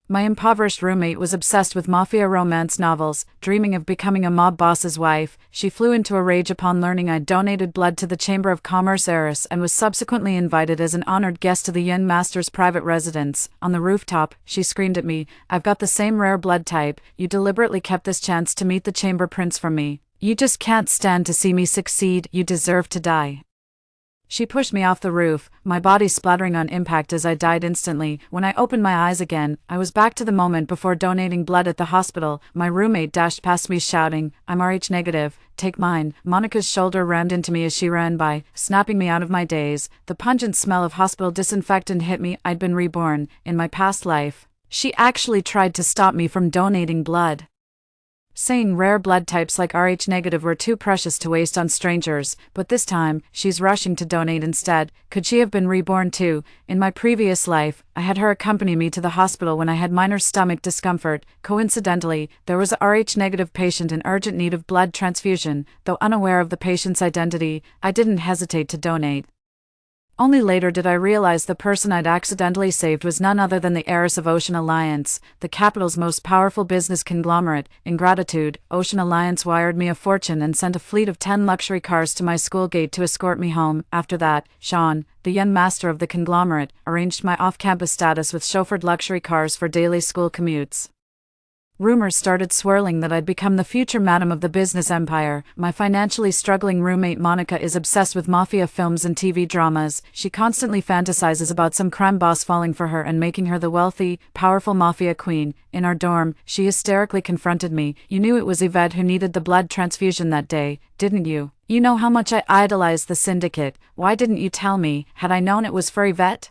My impoverished roommate was obsessed with mafia romance novels, dreaming of becoming a mob boss's wife. She flew into a rage upon learning I'd donated blood to the Chamber of Commerce Heiress and was subsequently invited as an honored guest to the young master's private residence. On the rooftop, she screamed at me, "I've got the same rare blood type. You deliberately kept this chance to meet the Chamber Prince from me. You just can't stand to see me succeed. You deserve to die." She pushed me off the roof, my body splattering on impact as I died instantly. When I opened my eyes again, I was back to the moment before donating blood at the hospital. My roommate dashed past me shouting, "I'm Rh negative, take mine." Monica's shoulder rammed into me as she ran by, snapping me out of my daze. The pungent smell of hospital disinfectant hit me. I'd been reborn, in my past life. She actually tried to stop me from donating blood, saying rare blood types like Rh negative were too precious to waste on strangers, but this time, she's rushing to donate instead. Could she have been reborn too? In my previous life, I had her accompany me to the hospital when I had minor stomach discomfort. Coincidentally, there was a Rh negative patient in urgent need of blood transfusion. Though unaware of the patient's identity, I didn't hesitate to donate. Only later did I realize the person I'd accidentally saved was none other than the heiress of Ocean Alliance, the capital's most powerful business conglomerate. In gratitude, Ocean Alliance wired me a fortune and sent a fleet of 10 luxury cars to my school gate to escort me home. After that, Sean, the young master of the conglomerate, arranged my off-campus status with chauffeured luxury cars for daily school commutes. Rumors started swirling that I'd become the future madam of the business empire. My financially struggling roommate Monica is obsessed with mafia films and TV dramas. She constantly fantasizes about some crime boss falling for her and making her the wealthy, powerful mafia queen. In our dorm, she hysterically confronted me. "You knew it was Yvette who needed the blood transfusion that day, didn't you? You know how much I idolized the syndicate. Why didn't you tell me? Had I known it was for Yvette,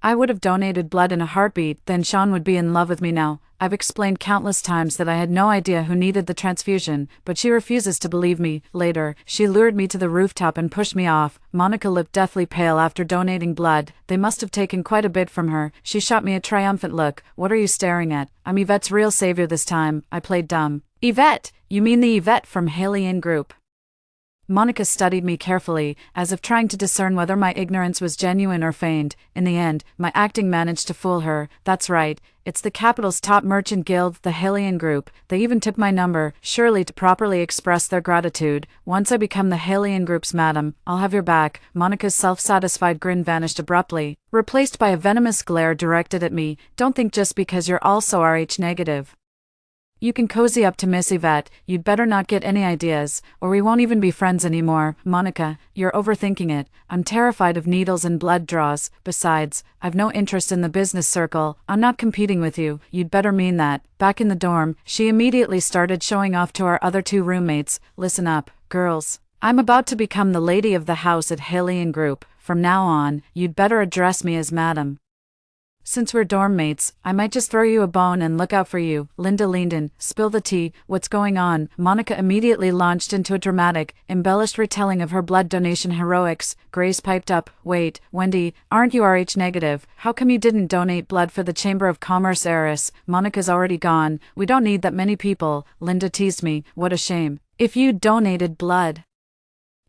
I would have donated blood in a heartbeat. Then Sean would be in love with me now." I've explained countless times that I had no idea who needed the transfusion, but she refuses to believe me. Later, she lured me to the rooftop and pushed me off. Monica looked deathly pale after donating blood. They must have taken quite a bit from her. She shot me a triumphant look. "What are you staring at? I'm Yvette's real savior this time." I played dumb. "Yvette? You mean the Yvette from Alien Group?" Monica studied me carefully, as if trying to discern whether my ignorance was genuine or feigned. In the end, my acting managed to fool her. "That's right. It's the capital's top merchant guild, the Alien Group. They even took my number, surely to properly express their gratitude. Once I become the Alien Group's madam, I'll have your back." Monica's self-satisfied grin vanished abruptly, replaced by a venomous glare directed at me. "Don't think just because you're also Rh negative you can cozy up to Miss Yvette. You'd better not get any ideas, or we won't even be friends anymore." "Monica, you're overthinking it. I'm terrified of needles and blood draws. Besides, I've no interest in the business circle. I'm not competing with you." "You'd better mean that." Back in the dorm, she immediately started showing off to our other two roommates. "Listen up, girls. I'm about to become the lady of the house at Alien Group. From now on, you'd better address me as madam. Since we're dorm mates, I might just throw you a bone and look out for you." Linda leaned in. "Spill the tea. What's going on?" Monica immediately launched into a dramatic, embellished retelling of her blood donation heroics. Grace piped up, "Wait, Wendy, aren't you Rh negative? How come you didn't donate blood for the Chamber of Commerce Heiress?" "Monica's already gone. We don't need that many people." Linda teased me. "What a shame. If you'd donated blood,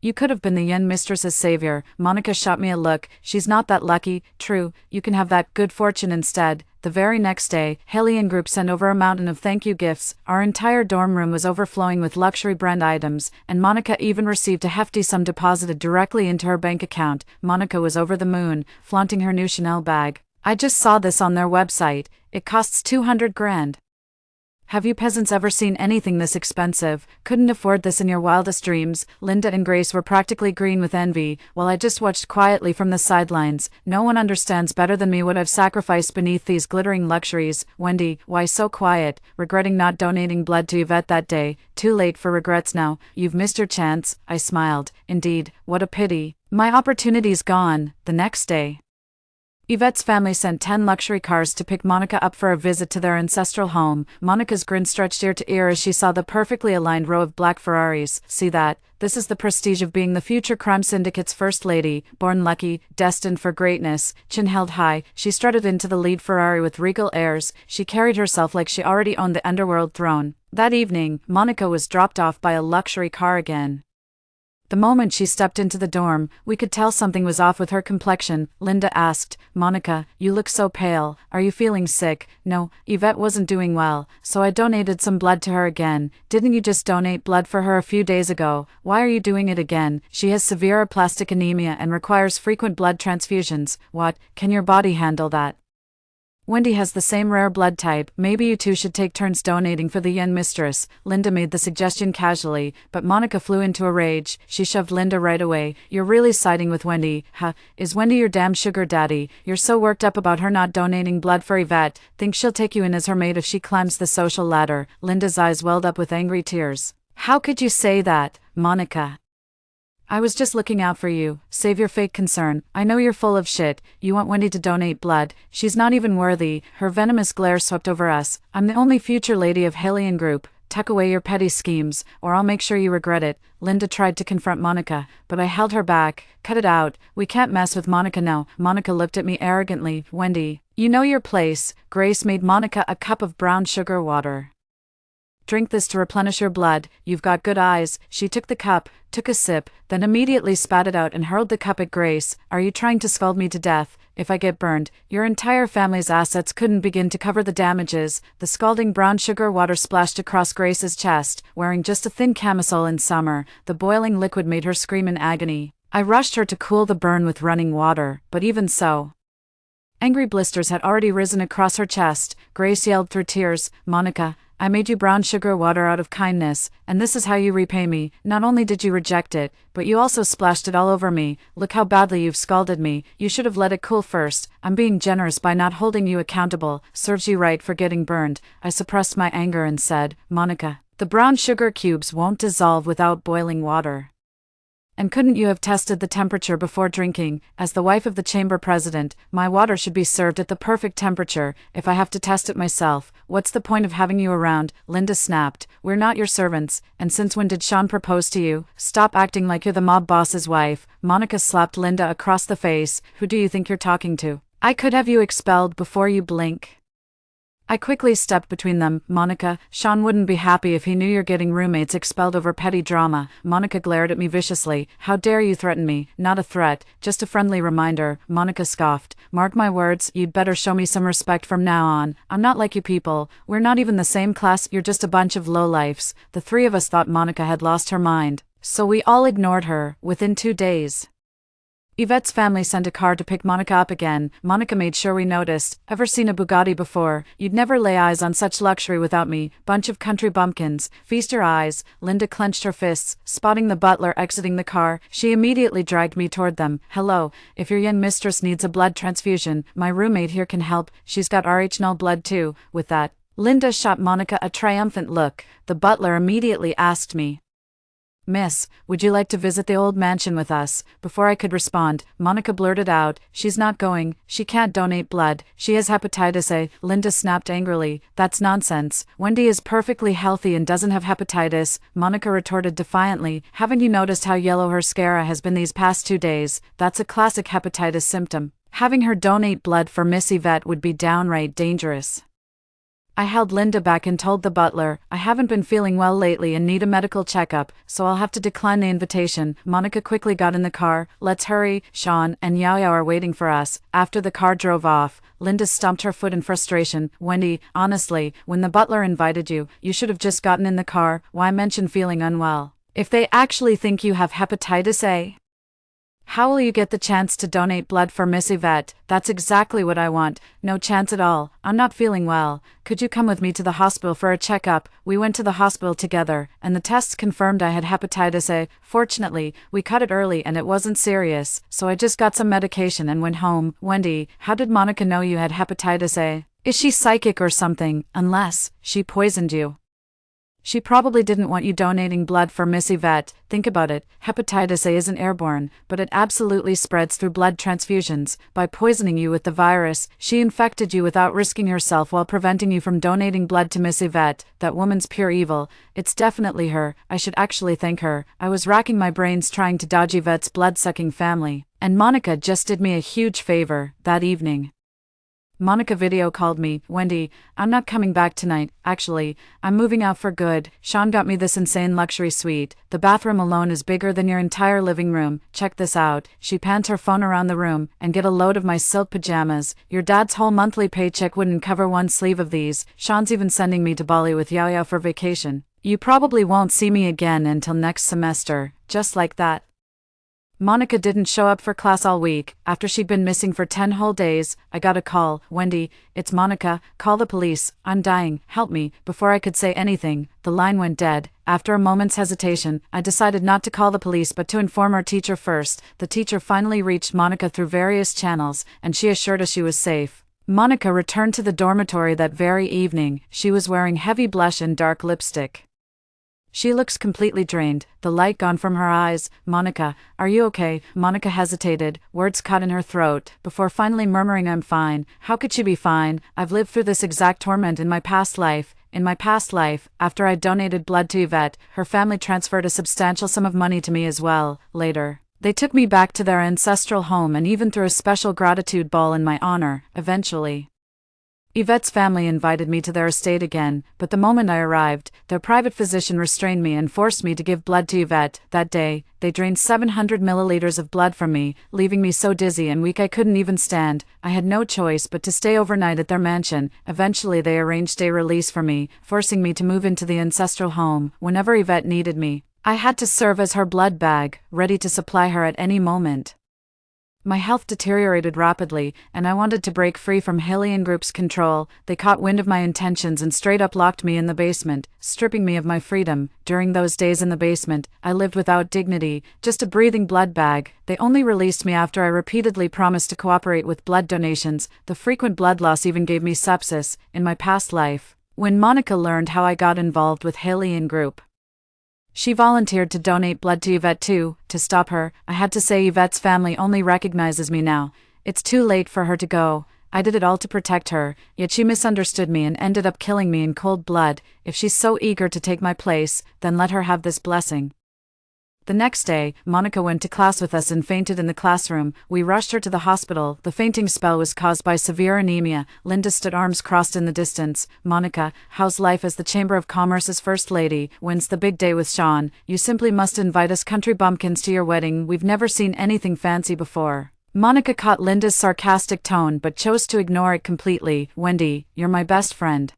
you could have been the young mistress's savior." Monica shot me a look. "She's not that lucky." "True, you can have that good fortune instead." The very next day, Alien Group sent over a mountain of thank you gifts. Our entire dorm room was overflowing with luxury brand items, and Monica even received a hefty sum deposited directly into her bank account. Monica was over the moon, flaunting her new Chanel bag. "I just saw this on their website. It costs 200 grand. Have you peasants ever seen anything this expensive? Couldn't afford this in your wildest dreams." Linda and Grace were practically green with envy, while I just watched quietly from the sidelines. No one understands better than me what I've sacrificed beneath these glittering luxuries. "Wendy, why so quiet? Regretting not donating blood to Yvette that day? Too late for regrets now. You've missed your chance." I smiled. "Indeed, what a pity. My opportunity's gone." The next day, Yvette's family sent 10 luxury cars to pick Monica up for a visit to their ancestral home. Monica's grin stretched ear to ear as she saw the perfectly aligned row of black Ferraris. "See that? This is the prestige of being the future crime syndicate's first lady. Born lucky, destined for greatness." Chin held high, she strutted into the lead Ferrari with regal airs. She carried herself like she already owned the underworld throne. That evening, Monica was dropped off by a luxury car again. The moment she stepped into the dorm, we could tell something was off with her complexion. Linda asked, "Monica, you look so pale. Are you feeling sick?" "No, Yvette wasn't doing well, so I donated some blood to her again." "Didn't you just donate blood for her a few days ago? Why are you doing it again?" "She has severe aplastic anemia and requires frequent blood transfusions." "What? Can your body handle that?" "Wendy has the same rare blood type. Maybe you two should take turns donating for the young mistress." Linda made the suggestion casually, but Monica flew into a rage. She shoved Linda right away. "You're really siding with Wendy, huh? Is Wendy your damn sugar daddy? You're so worked up about her not donating blood for Yvette. Think she'll take you in as her maid if she climbs the social ladder?" Linda's eyes welled up with angry tears. "How could you say that, Monica? I was just looking out for you. Save your fake concern. I know you're full of shit. You want Wendy to donate blood. She's not even worthy." Her venomous glare swept over us. "I'm the only future lady of Hellion Group. Tuck away your petty schemes, or I'll make sure you regret it." Linda tried to confront Monica, but I held her back. "Cut it out. We can't mess with Monica now." Monica looked at me arrogantly. "Wendy, you know your place." Grace made Monica a cup of brown sugar water. "Drink this to replenish your blood. You've got good eyes." She took the cup, took a sip, then immediately spat it out and hurled the cup at Grace. "Are you trying to scald me to death? If I get burned, your entire family's assets couldn't begin to cover the damages." The scalding brown sugar water splashed across Grace's chest. Wearing just a thin camisole in summer, the boiling liquid made her scream in agony. I rushed her to cool the burn with running water, but even so, angry blisters had already risen across her chest. Grace yelled through tears, "Monica, I made you brown sugar water out of kindness, and this is how you repay me. Not only did you reject it, but you also splashed it all over me. Look how badly you've scalded me. You should have let it cool first. I'm being generous by not holding you accountable. Serves you right for getting burned." I suppressed my anger and said, "Monica, the brown sugar cubes won't dissolve without boiling water. And couldn't you have tested the temperature before drinking? As the wife of the chamber president, my water should be served at the perfect temperature. If I have to test it myself, what's the point of having you around?" Linda snapped. "We're not your servants, and since when did Sean propose to you? Stop acting like you're the mob boss's wife." Monica slapped Linda across the face. "Who do you think you're talking to? I could have you expelled before you blink." I quickly stepped between them. "Monica, Sean wouldn't be happy if he knew you're getting roommates expelled over petty drama." Monica glared at me viciously. "How dare you threaten me?" "Not a threat, just a friendly reminder." Monica scoffed. "Mark my words, you'd better show me some respect from now on. I'm not like you people. We're not even the same class. You're just a bunch of lowlifes." The three of us thought Monica had lost her mind, so we all ignored her. Within 2 days, Yvette's family sent a car to pick Monica up again. Monica made sure we noticed. "Ever seen a Bugatti before? You'd never lay eyes on such luxury without me. Bunch of country bumpkins. Feast your eyes." Linda clenched her fists. Spotting the butler exiting the car, she immediately dragged me toward them. "Hello, if your young mistress needs a blood transfusion, my roommate here can help. She's got RH-null blood too." With that, Linda shot Monica a triumphant look. The butler immediately asked me, "Miss, would you like to visit the old mansion with us?" Before I could respond, Monica blurted out, "She's not going. She can't donate blood. She has hepatitis A." Linda snapped angrily, "That's nonsense. Wendy is perfectly healthy and doesn't have hepatitis." Monica retorted defiantly, "Haven't you noticed how yellow her scara has been these past 2 days? That's a classic hepatitis symptom. Having her donate blood for Miss Yvette would be downright dangerous." I held Linda back and told the butler, "I haven't been feeling well lately and need a medical checkup, so I'll have to decline the invitation." Monica quickly got in the car. "Let's hurry, Sean and Yao Yao are waiting for us." After the car drove off, Linda stomped her foot in frustration. "Wendy, honestly, when the butler invited you, you should have just gotten in the car. Why mention feeling unwell? If they actually think you have hepatitis A, how will you get the chance to donate blood for Miss Yvette?" "That's exactly what I want." "No chance at all. I'm not feeling well. Could you come with me to the hospital for a checkup?" We went to the hospital together, and the tests confirmed I had hepatitis A. Fortunately, we caught it early and it wasn't serious, so I just got some medication and went home. "Wendy, how did Monica know you had hepatitis A? Is she psychic or something? Unless she poisoned you. She probably didn't want you donating blood for Miss Yvette. Think about it, hepatitis A isn't airborne, but it absolutely spreads through blood transfusions. By poisoning you with the virus, she infected you without risking herself while preventing you from donating blood to Miss Yvette. That woman's pure evil. It's definitely her. I should actually thank her. I was racking my brains trying to dodge Yvette's blood-sucking family, and Monica just did me a huge favor that evening." Monica video called me. Wendy, I'm not coming back tonight, actually. I'm moving out for good. Sean got me this insane luxury suite. The bathroom alone is bigger than your entire living room. Check this out. She panned her phone around the room, and get a load of my silk pajamas. Your dad's whole monthly paycheck wouldn't cover one sleeve of these. Sean's even sending me to Bali with Yao Yao for vacation. You probably won't see me again until next semester. Just like that. Monica didn't show up for class all week. After she'd been missing for 10 whole days, I got a call. Wendy, it's Monica. Call the police. I'm dying. Help me. Before I could say anything, the line went dead. After a moment's hesitation, I decided not to call the police but to inform our teacher first. The teacher finally reached Monica through various channels, and she assured us she was safe. Monica returned to the dormitory that very evening. She was wearing heavy blush and dark lipstick. She looks completely drained, the light gone from her eyes. Monica, are you okay? Monica hesitated, words caught in her throat, before finally murmuring, I'm fine. How could she be fine? I've lived through this exact torment in my past life. In my past life, after I donated blood to Yvette, her family transferred a substantial sum of money to me as well. Later, they took me back to their ancestral home and even threw a special gratitude ball in my honor. Eventually, Yvette's family invited me to their estate again, but the moment I arrived, their private physician restrained me and forced me to give blood to Yvette. That day, they drained 700 milliliters of blood from me, leaving me so dizzy and weak I couldn't even stand. I had no choice but to stay overnight at their mansion. Eventually they arranged a release for me, forcing me to move into the ancestral home. Whenever Yvette needed me, I had to serve as her blood bag, ready to supply her at any moment. My health deteriorated rapidly, and I wanted to break free from Hellion Group's control. They caught wind of my intentions and straight up locked me in the basement, stripping me of my freedom. During those days in the basement, I lived without dignity, just a breathing blood bag. They only released me after I repeatedly promised to cooperate with blood donations. The frequent blood loss even gave me sepsis. In my past life, when Monica learned how I got involved with Hellion Group, she volunteered to donate blood to Yvette too. To stop her, I had to say Yvette's family only recognizes me now. It's too late for her to go. I did it all to protect her, yet she misunderstood me and ended up killing me in cold blood. If she's so eager to take my place, then let her have this blessing. The next day, Monica went to class with us and fainted in the classroom. We rushed her to the hospital. The fainting spell was caused by severe anemia. Linda stood arms crossed in the distance. Monica, how's life as the Chamber of Commerce's First Lady? When's the big day with Sean? You simply must invite us country bumpkins to your wedding. We've never seen anything fancy before. Monica caught Linda's sarcastic tone but chose to ignore it completely. Wendy, you're my best friend.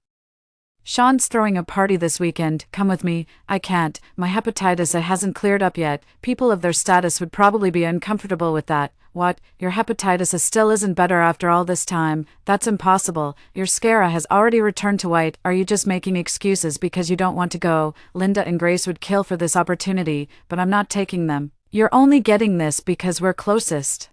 Sean's throwing a party this weekend. Come with me. I can't. My hepatitis A hasn't cleared up yet. People of their status would probably be uncomfortable with that. What? Your hepatitis A still isn't better after all this time? That's impossible. Your scara has already returned to white. Are you just making excuses because you don't want to go? Linda and Grace would kill for this opportunity, but I'm not taking them. You're only getting this because we're closest.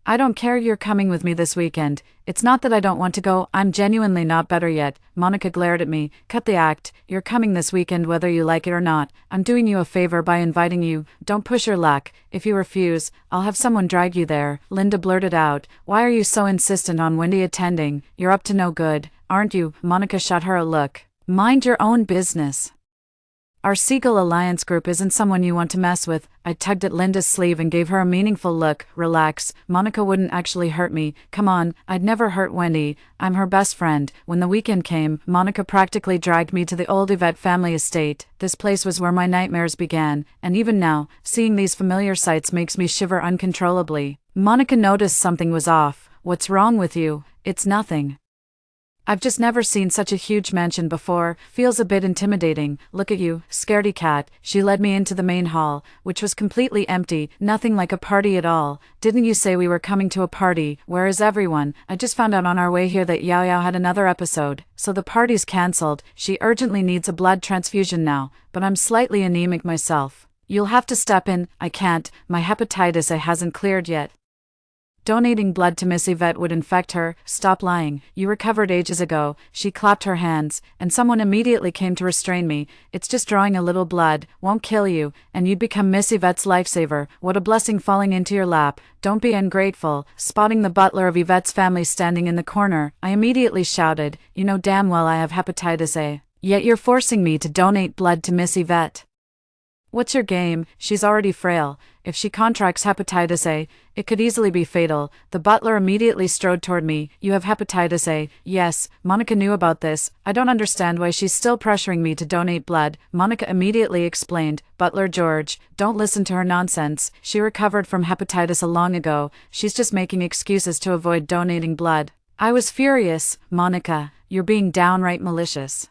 I don't care, you're coming with me this weekend. It's not that I don't want to go, I'm genuinely not better yet. Monica glared at me. Cut the act. You're coming this weekend whether you like it or not. I'm doing you a favor by inviting you. Don't push your luck. If you refuse, I'll have someone drag you there. Linda blurted out. Why are you so insistent on Wendy attending? You're up to no good, aren't you? Monica shot her a look. Mind your own business. Our Seagull Alliance group isn't someone you want to mess with. I tugged at Linda's sleeve and gave her a meaningful look. Relax, Monica wouldn't actually hurt me. Come on, I'd never hurt Wendy. I'm her best friend. When the weekend came, Monica practically dragged me to the old Yvette family estate. This place was where my nightmares began, and even now, seeing these familiar sights makes me shiver uncontrollably. Monica noticed something was off. What's wrong with you? It's nothing. I've just never seen such a huge mansion before. Feels a bit intimidating. Look at you, scaredy cat. She led me into the main hall, which was completely empty, nothing like a party at all. Didn't you say we were coming to a party? Where is everyone? I just found out on our way here that Yao Yao had another episode, so the party's cancelled. She urgently needs a blood transfusion now, but I'm slightly anemic myself. You'll have to step in. I can't. My hepatitis A hasn't cleared yet. Donating blood to Miss Yvette would infect her. Stop lying. You recovered ages ago. She clapped her hands, and someone immediately came to restrain me. It's just drawing a little blood. Won't kill you, and you'd become Miss Yvette's lifesaver. What a blessing falling into your lap. Don't be ungrateful. Spotting the butler of Yvette's family standing in the corner, I immediately shouted, You know damn well I have hepatitis A. Yet you're forcing me to donate blood to Miss Yvette. What's your game? She's already frail. If she contracts hepatitis A, it could easily be fatal. The butler immediately strode toward me. You have hepatitis A? Yes, Monica knew about this. I don't understand why she's still pressuring me to donate blood. Monica immediately explained. Butler George, don't listen to her nonsense. She recovered from hepatitis A long ago. She's just making excuses to avoid donating blood. I was furious. Monica, you're being downright malicious.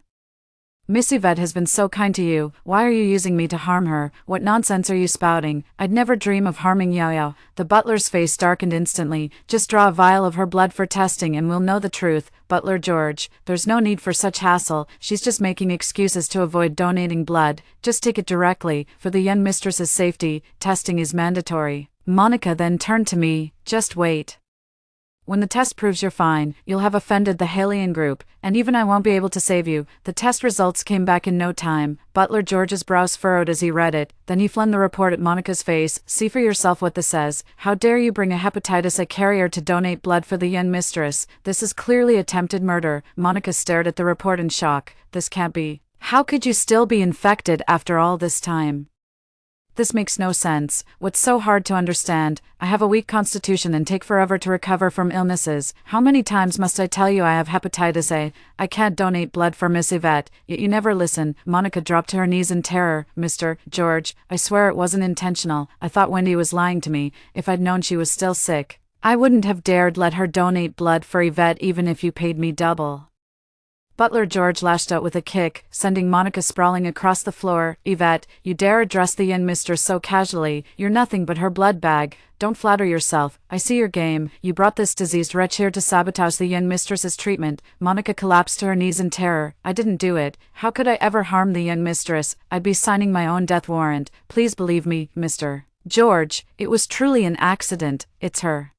Miss Yvette has been so kind to you. Why are you using me to harm her? What nonsense are you spouting? I'd never dream of harming Yo-Yo. The butler's face darkened instantly. Just draw a vial of her blood for testing and we'll know the truth. Butler George, there's no need for such hassle. She's just making excuses to avoid donating blood. Just take it directly. For the young mistress's safety, testing is mandatory. Monica then turned to me. Just wait. When the test proves you're fine, you'll have offended the Halian group, and even I won't be able to save you. The test results came back in no time. Butler George's brows furrowed as he read it. Then he flung the report at Monica's face. See for yourself what this says. How dare you bring a hepatitis A carrier to donate blood for the young mistress? This is clearly attempted murder. Monica stared at the report in shock. This can't be. How could you still be infected after all this time? This makes no sense. What's so hard to understand? I have a weak constitution and take forever to recover from illnesses. How many times must I tell you I have hepatitis A? I can't donate blood for Miss Yvette, yet you never listen. Monica dropped to her knees in terror. Mr. George, I swear it wasn't intentional. I thought Wendy was lying to me. If I'd known she was still sick, I wouldn't have dared let her donate blood for Yvette even if you paid me double. Butler George lashed out with a kick, sending Monica sprawling across the floor. Yvette, you dare address the young mistress so casually. You're nothing but her blood bag. Don't flatter yourself. I see your game. You brought this diseased wretch here to sabotage the young mistress's treatment. Monica collapsed to her knees in terror. I didn't do it. How could I ever harm the young mistress? I'd be signing my own death warrant. Please believe me, Mr. George. It was truly an accident. It's her.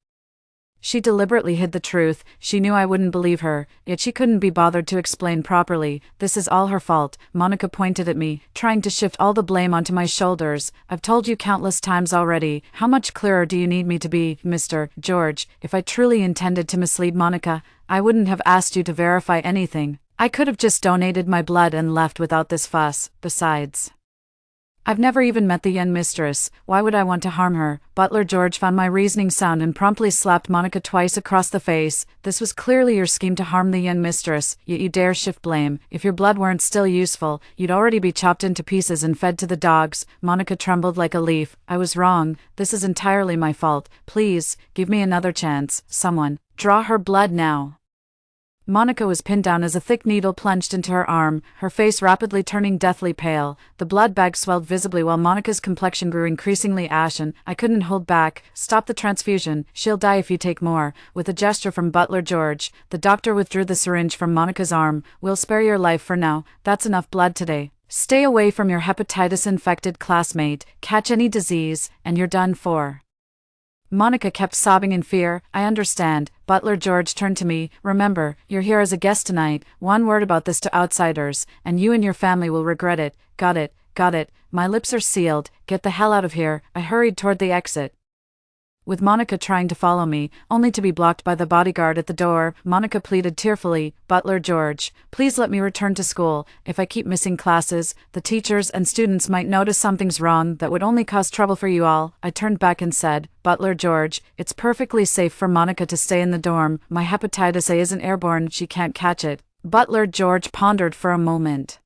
She deliberately hid the truth. She knew I wouldn't believe her, yet she couldn't be bothered to explain properly. This is all her fault. Monica pointed at me, trying to shift all the blame onto my shoulders. I've told you countless times already. How much clearer do you need me to be, Mr. George? If I truly intended to mislead Monica, I wouldn't have asked you to verify anything. I could have just donated my blood and left without this fuss. Besides, I've never even met the young mistress. Why would I want to harm her? Butler George found my reasoning sound and promptly slapped Monica twice across the face. This was clearly your scheme to harm the young mistress, yet you dare shift blame. If your blood weren't still useful, you'd already be chopped into pieces and fed to the dogs. Monica trembled like a leaf. I was wrong. This is entirely my fault. Please, give me another chance. Someone, draw her blood now. Monica was pinned down as a thick needle plunged into her arm, her face rapidly turning deathly pale. The blood bag swelled visibly while Monica's complexion grew increasingly ashen. I couldn't hold back. Stop the transfusion. She'll die if you take more. With a gesture from Butler George, the doctor withdrew the syringe from Monica's arm. We'll spare your life for now. That's enough blood today. Stay away from your hepatitis-infected classmate. Catch any disease, and you're done for. Monica kept sobbing in fear. I understand. Butler George turned to me. Remember, you're here as a guest tonight. One word about this to outsiders, and you and your family will regret it. Got it. Got it. My lips are sealed. Get the hell out of here. I hurried toward the exit, with Monica trying to follow me, only to be blocked by the bodyguard at the door. Monica pleaded tearfully, Butler George, please let me return to school. If I keep missing classes, the teachers and students might notice something's wrong that would only cause trouble for you all. I turned back and said, Butler George, it's perfectly safe for Monica to stay in the dorm. My hepatitis A isn't airborne, she can't catch it. Butler George pondered for a moment.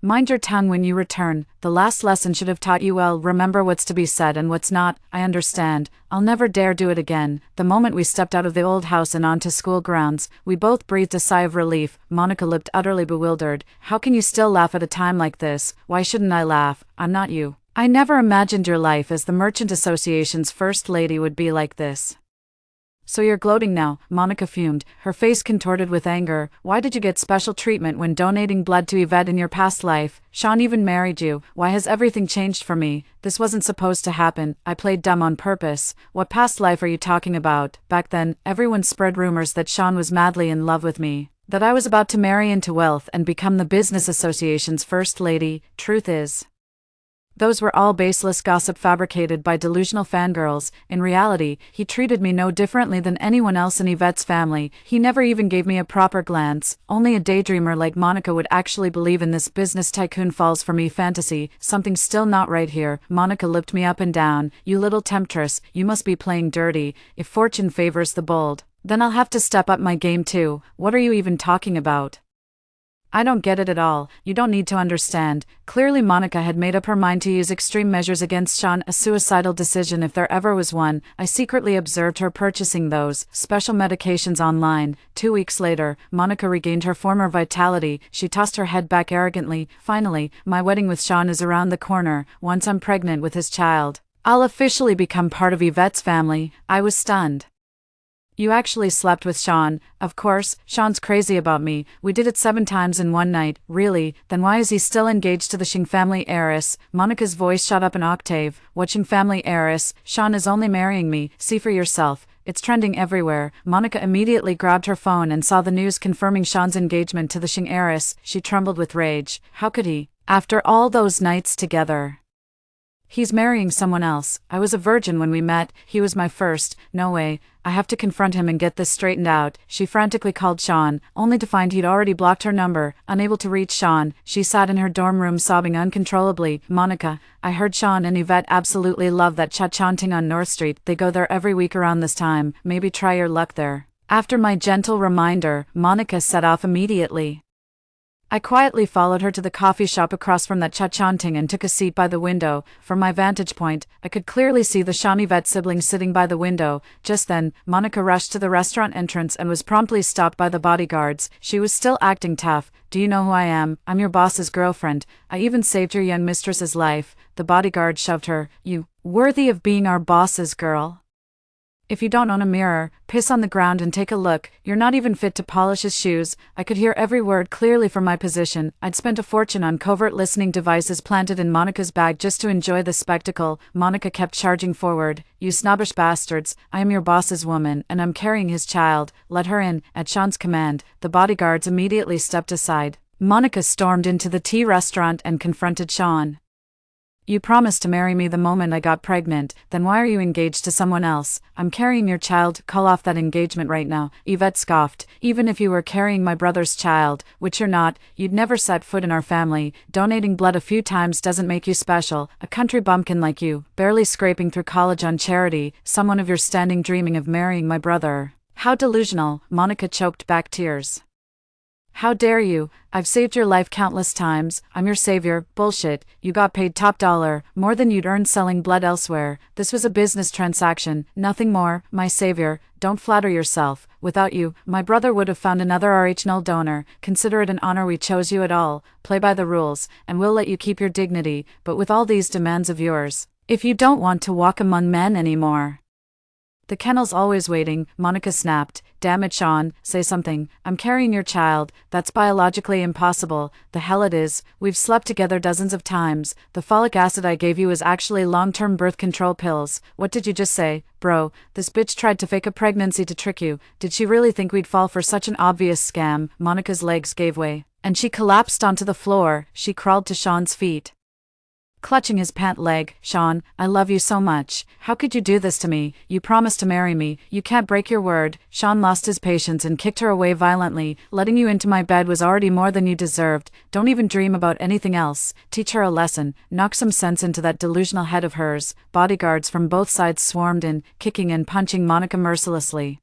Mind your tongue when you return. The last lesson should have taught you well. Remember what's to be said and what's not. I understand. I'll never dare do it again. The moment we stepped out of the old house and onto school grounds, we both breathed a sigh of relief. Monica looked utterly bewildered. How can you still laugh at a time like this? Why shouldn't I laugh? I'm not you. I never imagined your life as the Merchant Association's first lady would be like this. So you're gloating now, Monica fumed, her face contorted with anger. Why did you get special treatment when donating blood to Yvette in your past life? Sean even married you. Why has everything changed for me? This wasn't supposed to happen. I played dumb on purpose. What past life are you talking about? Back then, everyone spread rumors that Sean was madly in love with me, that I was about to marry into wealth and become the business association's first lady. Truth is, Those were all baseless gossip fabricated by delusional fangirls. In reality, he treated me no differently than anyone else in Yvette's family. He never even gave me a proper glance. Only a daydreamer like Monica would actually believe in this business tycoon falls for me fantasy. Something's still not right here. Monica looked me up and down. You little temptress, you must be playing dirty. If fortune favors the bold, then I'll have to step up my game too. What are you even talking about? I don't get it at all. You don't need to understand. Clearly Monica had made up her mind to use extreme measures against Sean, a suicidal decision if there ever was one. I secretly observed her purchasing those special medications online. 2 weeks later, Monica regained her former vitality. She tossed her head back arrogantly. Finally, my wedding with Sean is around the corner. Once I'm pregnant with his child, I'll officially become part of Yvette's family. I was stunned. You actually slept with Sean? Of course, Sean's crazy about me. We did it 7 times in one night. Really? Then why is he still engaged to the Xing family heiress? Monica's voice shot up an octave. What Xing family heiress? Sean is only marrying me. See for yourself. It's trending everywhere. Monica immediately grabbed her phone and saw the news confirming Sean's engagement to the Xing heiress. She trembled with rage. How could he? After all those nights together. He's marrying someone else. I was a virgin when we met. He was my first. No way. I have to confront him and get this straightened out. She frantically called Sean, only to find he'd already blocked her number. Unable to reach Sean, she sat in her dorm room sobbing uncontrollably. Monica, I heard Sean and Yvette absolutely love that cha-chanting on North Street. They go there every week around this time. Maybe try your luck there. After my gentle reminder, Monica set off immediately. I quietly followed her to the coffee shop across from that cha-chanting and took a seat by the window. From my vantage point, I could clearly see the Sean-Yvette siblings sitting by the window. Just then, Monica rushed to the restaurant entrance and was promptly stopped by the bodyguards. She was still acting tough. Do you know who I am? I'm your boss's girlfriend. I even saved your young mistress's life. The bodyguard shoved her. You, worthy of being our boss's girl? If you don't own a mirror, piss on the ground and take a look. You're not even fit to polish his shoes. I could hear every word clearly from my position. I'd spent a fortune on covert listening devices planted in Monica's bag just to enjoy the spectacle. Monica kept charging forward. You snobbish bastards. I am your boss's woman, and I'm carrying his child. Let her in. At Sean's command, the bodyguards immediately stepped aside. Monica stormed into the tea restaurant and confronted Sean. You promised to marry me the moment I got pregnant, then why are you engaged to someone else? I'm carrying your child. Call off that engagement right now. Yvette scoffed. Even if you were carrying my brother's child, which you're not, you'd never set foot in our family. Donating blood a few times doesn't make you special. A country bumpkin like you, barely scraping through college on charity, someone of your standing dreaming of marrying my brother. How delusional. Monica choked back tears. How dare you? I've saved your life countless times. I'm your savior. Bullshit. You got paid top dollar, more than you'd earn selling blood elsewhere. This was a business transaction, nothing more. My savior. Don't flatter yourself. Without you, my brother would have found another Rh0 donor. Consider it an honor we chose you at all. Play by the rules, and we'll let you keep your dignity, but with all these demands of yours, if you don't want to walk among men anymore. The kennel's always waiting, Monica snapped. Damn it, Sean, say something. I'm carrying your child. That's biologically impossible. The hell it is. We've slept together dozens of times. The folic acid I gave you is actually long-term birth control pills. What did you just say? Bro, this bitch tried to fake a pregnancy to trick you. Did she really think we'd fall for such an obvious scam? Monica's legs gave way, and she collapsed onto the floor. She crawled to Sean's feet, clutching his pant leg. Sean, I love you so much. How could you do this to me? You promised to marry me. You can't break your word. Sean lost his patience and kicked her away violently. Letting you into my bed was already more than you deserved. Don't even dream about anything else. Teach her a lesson. Knock some sense into that delusional head of hers. Bodyguards from both sides swarmed in, kicking and punching Monica mercilessly.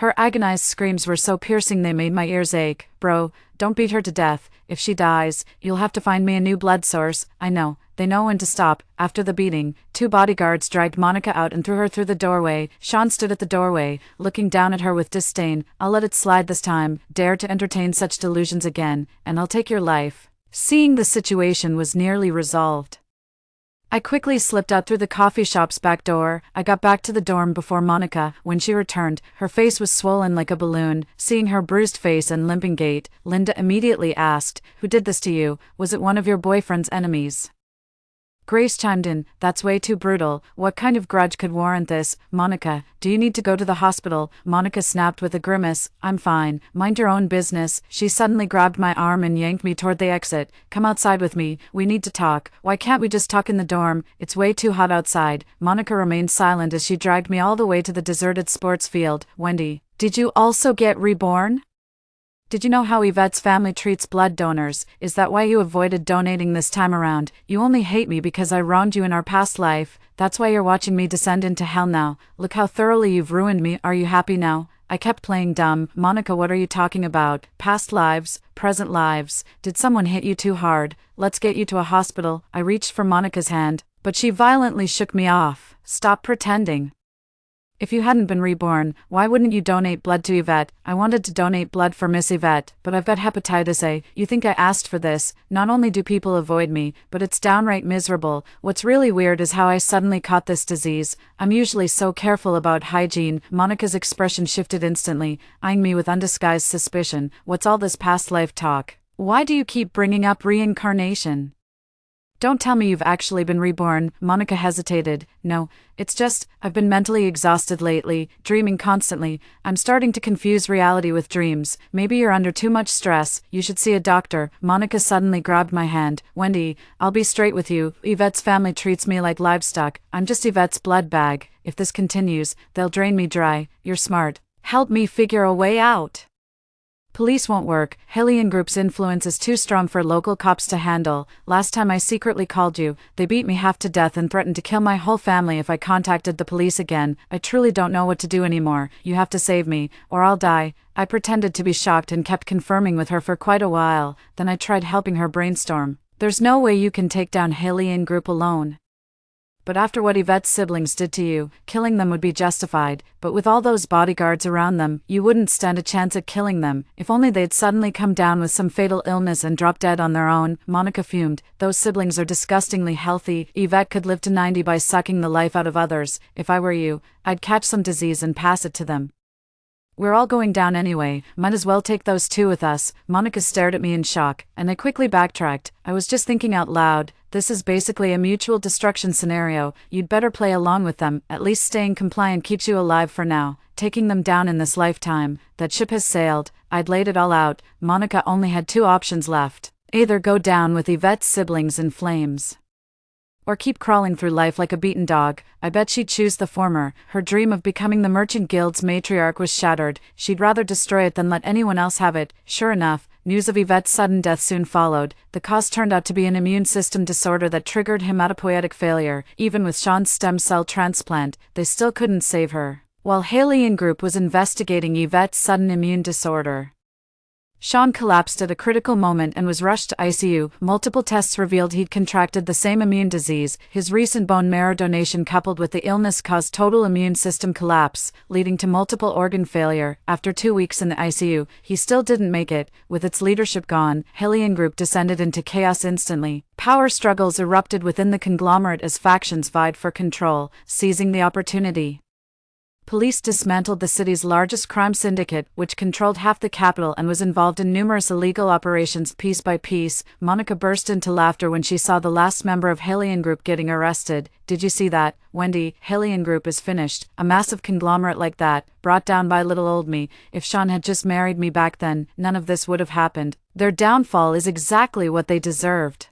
Her agonized screams were so piercing they made my ears ache. Bro, don't beat her to death. If she dies, you'll have to find me a new blood source. I know. They know when to stop. After the beating, 2 bodyguards dragged Monica out and threw her through the doorway. Sean stood at the doorway, looking down at her with disdain. I'll let it slide this time. Dare to entertain such delusions again, and I'll take your life. Seeing the situation was nearly resolved, I quickly slipped out through the coffee shop's back door. I got back to the dorm before Monica. When she returned, her face was swollen like a balloon. Seeing her bruised face and limping gait, Linda immediately asked, "Who did this to you? Was it one of your boyfriend's enemies?" Grace chimed in, "That's way too brutal. What kind of grudge could warrant this? Monica, do you need to go to the hospital?" Monica snapped with a grimace. "I'm fine. Mind your own business." She suddenly grabbed my arm and yanked me toward the exit. "Come outside with me. We need to talk. Why can't we just talk in the dorm? It's way too hot outside." Monica remained silent as she dragged me all the way to the deserted sports field. "Wendy, did you also get reborn? Did you know how Yvette's family treats blood donors? Is that why you avoided donating this time around? You only hate me because I wronged you in our past life. That's why you're watching me descend into hell now. Look how thoroughly you've ruined me. Are you happy now?" I kept playing dumb. "Monica, what are you talking about? Past lives, present lives. Did someone hit you too hard? Let's get you to a hospital." I reached for Monica's hand, but she violently shook me off. "Stop pretending. If you hadn't been reborn, why wouldn't you donate blood to Yvette?" "I wanted to donate blood for Miss Yvette, but I've got hepatitis A. You think I asked for this? Not only do people avoid me, but it's downright miserable. What's really weird is how I suddenly caught this disease. I'm usually so careful about hygiene." Monica's expression shifted instantly, eyeing me with undisguised suspicion. "What's all this past life talk? Why do you keep bringing up reincarnation? Don't tell me you've actually been reborn." Monica hesitated. "No, it's just, I've been mentally exhausted lately, dreaming constantly. I'm starting to confuse reality with dreams. Maybe you're under too much stress. You should see a doctor." Monica suddenly grabbed my hand. "Wendy, I'll be straight with you. Yvette's family treats me like livestock. I'm just Yvette's blood bag. If this continues, they'll drain me dry. You're smart. Help me figure a way out." "Police won't work. Hellion Group's influence is too strong for local cops to handle. Last time I secretly called you, they beat me half to death and threatened to kill my whole family if I contacted the police again. I truly don't know what to do anymore. You have to save me, or I'll die." I pretended to be shocked and kept confirming with her for quite a while, then I tried helping her brainstorm. "There's no way you can take down Hellion Group alone. But after what Yvette's siblings did to you, killing them would be justified, but with all those bodyguards around them, you wouldn't stand a chance at killing them. If only they'd suddenly come down with some fatal illness and drop dead on their own." Monica fumed. "Those siblings are disgustingly healthy. Yvette could live to 90 by sucking the life out of others. If I were you, I'd catch some disease and pass it to them. We're all going down anyway, might as well take those two with us." Monica stared at me in shock, and I quickly backtracked. "I was just thinking out loud. This is basically a mutual destruction scenario. You'd better play along with them. At least staying compliant keeps you alive for now. Taking them down in this lifetime, that ship has sailed." I'd laid it all out. Monica only had two options left. Either go down with Yvette's siblings in flames, or keep crawling through life like a beaten dog. I bet she'd choose the former. Her dream of becoming the Merchant Guild's matriarch was shattered. She'd rather destroy it than let anyone else have it. Sure enough, news of Yvette's sudden death soon followed. The cause turned out to be an immune system disorder that triggered hematopoietic failure. Even with Sean's stem cell transplant, they still couldn't save her. While Hellion Group was investigating Yvette's sudden immune disorder, Sean collapsed at a critical moment and was rushed to ICU. Multiple tests revealed he'd contracted the same immune disease. His recent bone marrow donation coupled with the illness caused total immune system collapse, leading to multiple organ failure. After 2 weeks in the ICU, he still didn't make it. With its leadership gone, Hellion Group descended into chaos instantly. Power struggles erupted within the conglomerate as factions vied for control, seizing the opportunity. Police dismantled the city's largest crime syndicate, which controlled half the capital and was involved in numerous illegal operations piece by piece. Monica burst into laughter when she saw the last member of Hellion Group getting arrested. "Did you see that, Wendy? Hellion Group is finished. A massive conglomerate like that, brought down by little old me. If Sean had just married me back then, none of this would have happened. Their downfall is exactly what they deserved."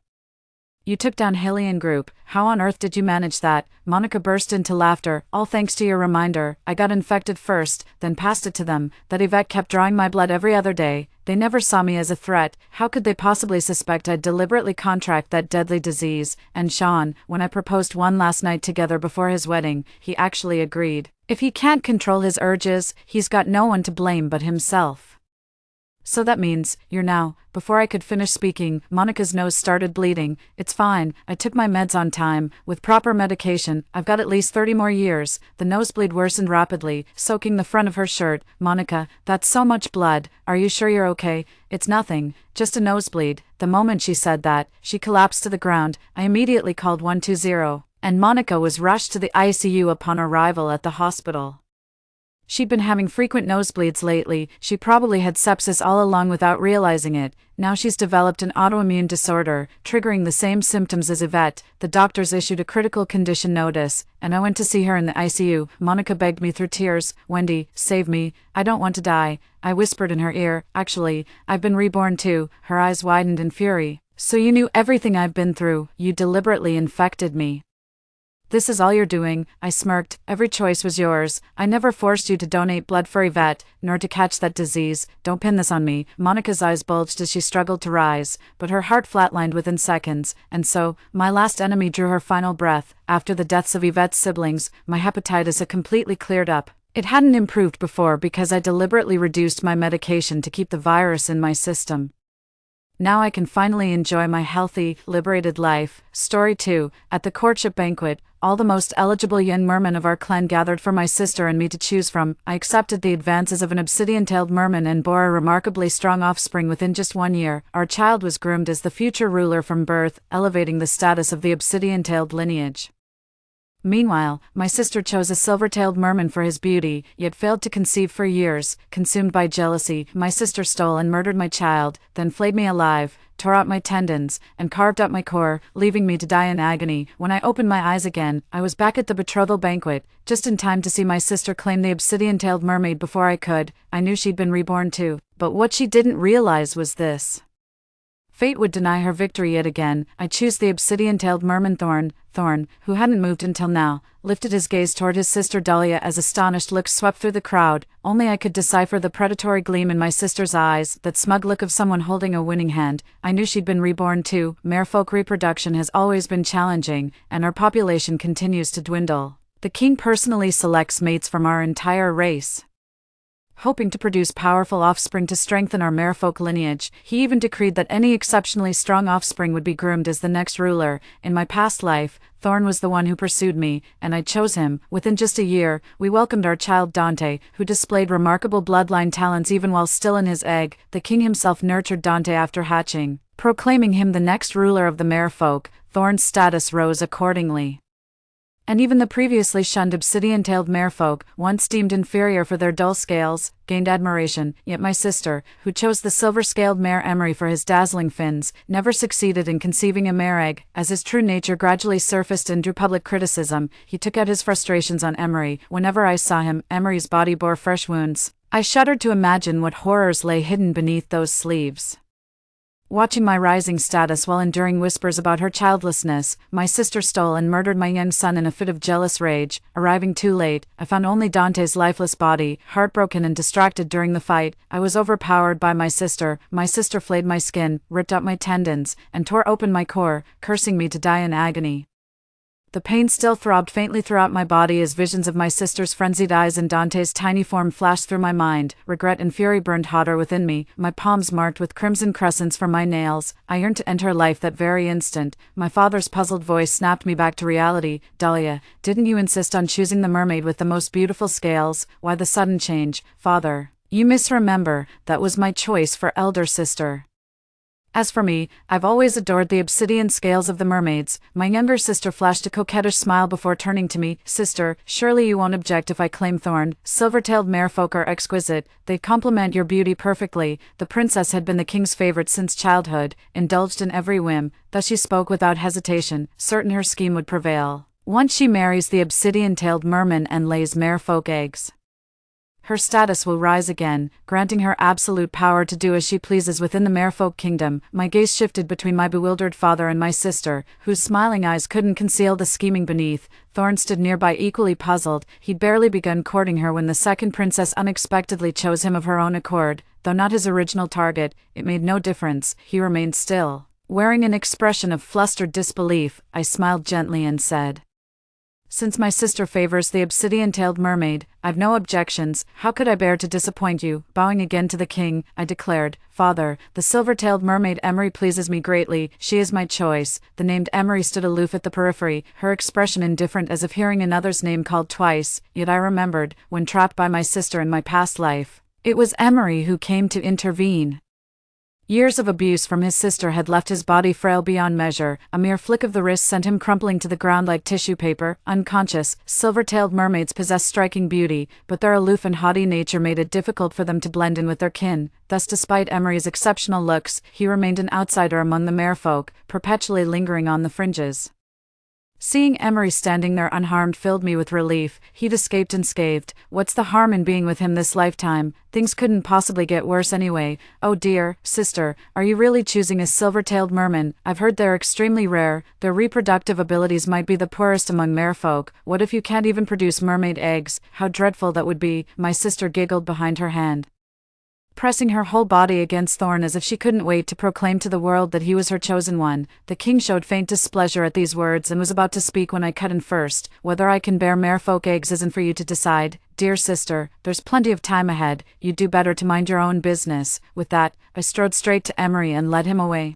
"You took down Hellion Group. How on earth did you manage that?" Monica burst into laughter. "All thanks to your reminder. I got infected first, then passed it to them. That Yvette kept drawing my blood every other day. They never saw me as a threat. How could they possibly suspect I'd deliberately contract that deadly disease? And Sean, when I proposed one last night together before his wedding, he actually agreed. If he can't control his urges, he's got no one to blame but himself. So that means, you're now." Before I could finish speaking, Monica's nose started bleeding. "It's fine. I took my meds on time. With proper medication, I've got at least 30 more years." The nosebleed worsened rapidly, soaking the front of her shirt. "Monica, that's so much blood. Are you sure you're okay?" "It's nothing. Just a nosebleed." The moment she said that, she collapsed to the ground. I immediately called 120, and Monica was rushed to the ICU upon arrival at the hospital. She'd been having frequent nosebleeds lately. She probably had sepsis all along without realizing it. Now she's developed an autoimmune disorder, triggering the same symptoms as Yvette. The doctors issued a critical condition notice, and I went to see her in the ICU. Monica begged me through tears, "Wendy, save me. I don't want to die." I whispered in her ear, "Actually, I've been reborn too." Her eyes widened in fury. "So you knew everything I've been through. You deliberately infected me." "This is all you're doing," I smirked. "Every choice was yours. I never forced you to donate blood for Yvette, nor to catch that disease. Don't pin this on me." Monica's eyes bulged as she struggled to rise, but her heart flatlined within seconds, and so, my last enemy drew her final breath. After the deaths of Yvette's siblings, my hepatitis had completely cleared up. It hadn't improved before because I deliberately reduced my medication to keep the virus in my system. Now I can finally enjoy my healthy, liberated life. Story 2. At the courtship banquet, all the most eligible young mermen of our clan gathered for my sister and me to choose from. I accepted the advances of an obsidian-tailed merman and bore a remarkably strong offspring within just 1 year. Our child was groomed as the future ruler from birth, elevating the status of the obsidian-tailed lineage. Meanwhile, my sister chose a silver-tailed merman for his beauty, yet failed to conceive for years. Consumed by jealousy, my sister stole and murdered my child, then flayed me alive, tore out my tendons, and carved up my core, leaving me to die in agony. When I opened my eyes again, I was back at the betrothal banquet, just in time to see my sister claim the obsidian-tailed mermaid before I could. I knew she'd been reborn too, but what she didn't realize was this. Fate would deny her victory yet again. I chose the obsidian-tailed merman Thorn, who hadn't moved until now, lifted his gaze toward his sister Dahlia as astonished looks swept through the crowd. Only I could decipher the predatory gleam in my sister's eyes, that smug look of someone holding a winning hand. I knew she'd been reborn too. Merfolk reproduction has always been challenging, and our population continues to dwindle. The king personally selects mates from our entire race, hoping to produce powerful offspring to strengthen our merfolk lineage. He even decreed that any exceptionally strong offspring would be groomed as the next ruler. In my past life, Thorn was the one who pursued me, and I chose him. Within just a year, we welcomed our child Dante, who displayed remarkable bloodline talents even while still in his egg. The king himself nurtured Dante after hatching, proclaiming him the next ruler of the merfolk. Thorn's status rose accordingly, and even the previously shunned obsidian-tailed merfolk, once deemed inferior for their dull scales, gained admiration. Yet my sister, who chose the silver-scaled mare Emery for his dazzling fins, never succeeded in conceiving a mare egg. As his true nature gradually surfaced and drew public criticism, he took out his frustrations on Emery. Whenever I saw him, Emery's body bore fresh wounds. I shuddered to imagine what horrors lay hidden beneath those sleeves. Watching my rising status while enduring whispers about her childlessness, my sister stole and murdered my young son in a fit of jealous rage. Arriving too late, I found only Dante's lifeless body. Heartbroken and distracted during the fight, I was overpowered by my sister. My sister flayed my skin, ripped out my tendons, and tore open my core, cursing me to die in agony. The pain still throbbed faintly throughout my body as visions of my sister's frenzied eyes and Dante's tiny form flashed through my mind. Regret and fury burned hotter within me, my palms marked with crimson crescents from my nails. I yearned to end her life that very instant. My father's puzzled voice snapped me back to reality. "Dahlia, didn't you insist on choosing the mermaid with the most beautiful scales? Why the sudden change, father?" "You misremember, that was my choice for elder sister. As for me, I've always adored the obsidian scales of the mermaids." My younger sister flashed a coquettish smile before turning to me. "Sister, surely you won't object if I claim Thorn. Silver-tailed merfolk are exquisite. They complement your beauty perfectly." The princess had been the king's favorite since childhood, indulged in every whim, thus she spoke without hesitation, certain her scheme would prevail. Once she marries the obsidian-tailed merman and lays merfolk eggs, her status will rise again, granting her absolute power to do as she pleases within the merfolk kingdom. My gaze shifted between my bewildered father and my sister, whose smiling eyes couldn't conceal the scheming beneath. Thorn stood nearby equally puzzled. He'd barely begun courting her when the second princess unexpectedly chose him of her own accord. Though not his original target, it made no difference. He remained still. Wearing an expression of flustered disbelief, I smiled gently and said, "Since my sister favors the obsidian-tailed mermaid, I've no objections. How could I bear to disappoint you?" Bowing again to the king, I declared, "Father, the silver-tailed mermaid Emery pleases me greatly. She is my choice." The named Emery stood aloof at the periphery, her expression indifferent as if hearing another's name called twice. Yet I remembered, when trapped by my sister in my past life, it was Emery who came to intervene. Years of abuse from his sister had left his body frail beyond measure. A mere flick of the wrist sent him crumpling to the ground like tissue paper. Unconscious, silver-tailed mermaids possess striking beauty, but their aloof and haughty nature made it difficult for them to blend in with their kin. Thus, despite Emery's exceptional looks, he remained an outsider among the merfolk, perpetually lingering on the fringes. Seeing Emery standing there unharmed filled me with relief. He'd escaped unscathed. What's the harm in being with him this lifetime? Things couldn't possibly get worse anyway. Oh dear, sister, are you really choosing a silver-tailed merman? I've heard they're extremely rare. Their reproductive abilities might be the poorest among merfolk. What if you can't even produce mermaid eggs? How dreadful that would be, my sister giggled behind her hand, pressing her whole body against Thorn as if she couldn't wait to proclaim to the world that he was her chosen one. The king showed faint displeasure at these words and was about to speak when I cut in first. Whether I can bear merfolk eggs isn't for you to decide, dear sister. There's plenty of time ahead. You'd do better to mind your own business. With that, I strode straight to Emery and led him away.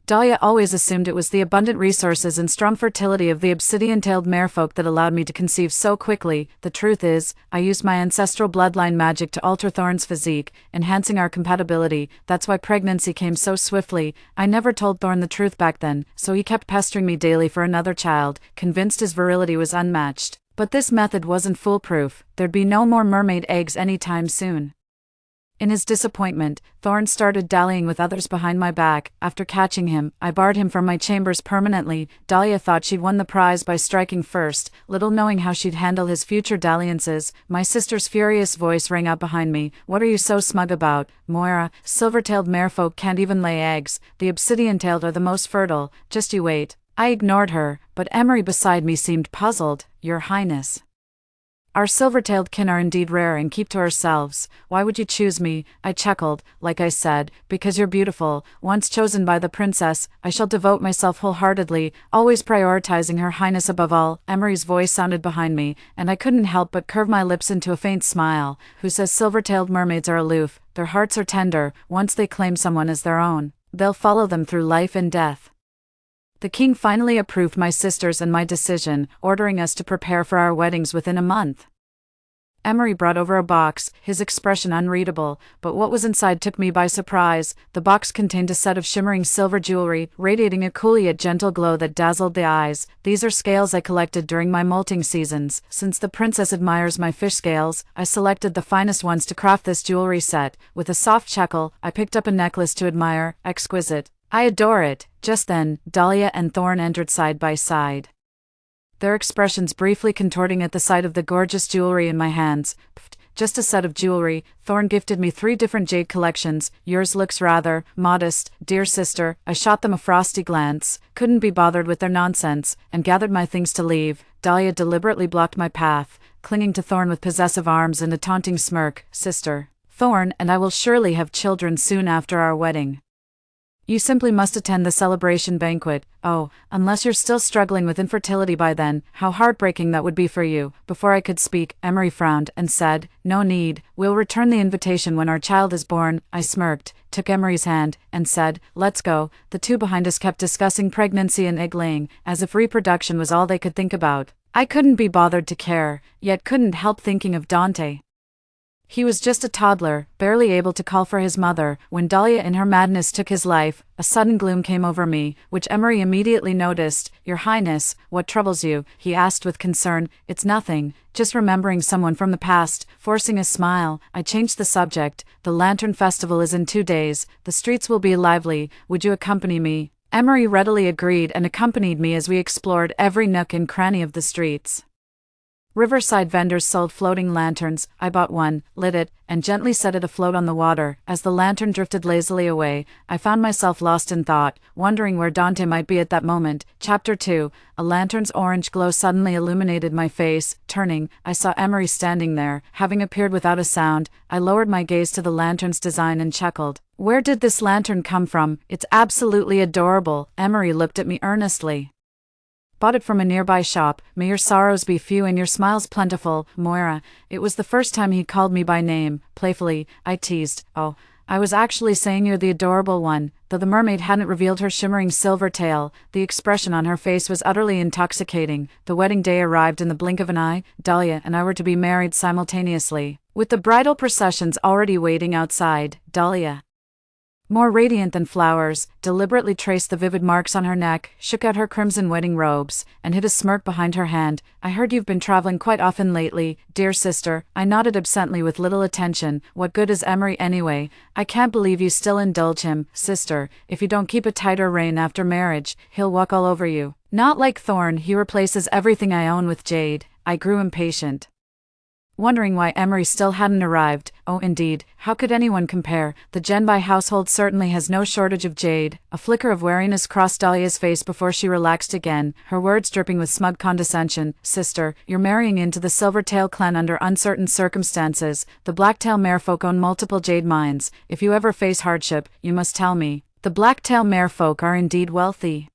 Dahlia always assumed it was the abundant resources and strong fertility of the obsidian-tailed merfolk that allowed me to conceive so quickly. The truth is, I used my ancestral bloodline magic to alter Thorn's physique, enhancing our compatibility. That's why pregnancy came so swiftly. I never told Thorn the truth back then, so he kept pestering me daily for another child, convinced his virility was unmatched. But this method wasn't foolproof. There'd be no more mermaid eggs anytime soon. In his disappointment, Thorn started dallying with others behind my back. After catching him, I barred him from my chambers permanently. Dahlia thought she'd won the prize by striking first, little knowing how she'd handle his future dalliances. My sister's furious voice rang out behind me. What are you so smug about, Moira? Silver-tailed merfolk can't even lay eggs. The obsidian-tailed are the most fertile. Just you wait. I ignored her, but Emery beside me seemed puzzled. Your Highness, our silver-tailed kin are indeed rare and keep to ourselves. Why would you choose me? I chuckled. Like I said, because you're beautiful. Once chosen by the princess, I shall devote myself wholeheartedly, always prioritizing her highness above all. Emery's voice sounded behind me, and I couldn't help but curve my lips into a faint smile. Who says silver-tailed mermaids are aloof? Their hearts are tender. Once they claim someone as their own, they'll follow them through life and death. The king finally approved my sisters and my decision, ordering us to prepare for our weddings within a month. Emery brought over a box, his expression unreadable, but what was inside took me by surprise. The box contained a set of shimmering silver jewelry, radiating a cool yet gentle glow that dazzled the eyes. These are scales I collected during my molting seasons. Since the princess admires my fish scales, I selected the finest ones to craft this jewelry set. With a soft chuckle, I picked up a necklace to admire. Exquisite. I adore it. Just then, Dahlia and Thorn entered side by side, their expressions briefly contorting at the sight of the gorgeous jewelry in my hands. Just a set of jewelry. Thorn gifted me 3 different jade collections. Yours looks rather modest, dear sister. I shot them a frosty glance, couldn't be bothered with their nonsense, and gathered my things to leave. Dahlia deliberately blocked my path, clinging to Thorn with possessive arms and a taunting smirk. Sister, Thorn and I will surely have children soon after our wedding. You simply must attend the celebration banquet. Oh, unless you're still struggling with infertility by then, how heartbreaking that would be for you. Before I could speak, Emery frowned and said, No need, we'll return the invitation when our child is born. I smirked, took Emery's hand, and said, Let's go. The two behind us kept discussing pregnancy and egg laying, as if reproduction was all they could think about. I couldn't be bothered to care, yet couldn't help thinking of Dante. He was just a toddler, barely able to call for his mother. When Dahlia in her madness took his life, a sudden gloom came over me, which Emery immediately noticed. Your Highness, what troubles you? He asked with concern. It's nothing, just remembering someone from the past. Forcing a smile, I changed the subject. The Lantern Festival is in 2 days. The streets will be lively. Would you accompany me? Emery readily agreed and accompanied me as we explored every nook and cranny of the streets. Riverside vendors sold floating lanterns. I bought one, lit it, and gently set it afloat on the water. As the lantern drifted lazily away, I found myself lost in thought, wondering where Dante might be at that moment. Chapter 2. A lantern's orange glow suddenly illuminated my face. Turning, I saw Emery standing there. Having appeared without a sound, I lowered my gaze to the lantern's design and chuckled. Where did this lantern come from? It's absolutely adorable. Emery looked at me earnestly. Bought it from a nearby shop. May your sorrows be few and your smiles plentiful, Moira. It was the first time he called me by name. Playfully, I teased. Oh, I was actually saying you're the adorable one. Though the mermaid hadn't revealed her shimmering silver tail, the expression on her face was utterly intoxicating. The wedding day arrived in the blink of an eye. Dahlia and I were to be married simultaneously, with the bridal processions already waiting outside. Dahlia more radiant than flowers, deliberately traced the vivid marks on her neck, shook out her crimson wedding robes, and hid a smirk behind her hand. "I heard you've been traveling quite often lately, dear sister." I nodded absently with little attention. "What good is Emery anyway? I can't believe you still indulge him, sister. If you don't keep a tighter rein after marriage, he'll walk all over you. Not like Thorn, he replaces everything I own with jade." I grew impatient, wondering why Emery still hadn't arrived. Oh indeed, how could anyone compare? The Genbai household certainly has no shortage of jade. A flicker of wariness crossed Dahlia's face before she relaxed again, her words dripping with smug condescension. "Sister, you're marrying into the Silvertail clan under uncertain circumstances. The Blacktail Marefolk own multiple jade mines. If you ever face hardship, you must tell me." The Blacktail Marefolk are indeed wealthy,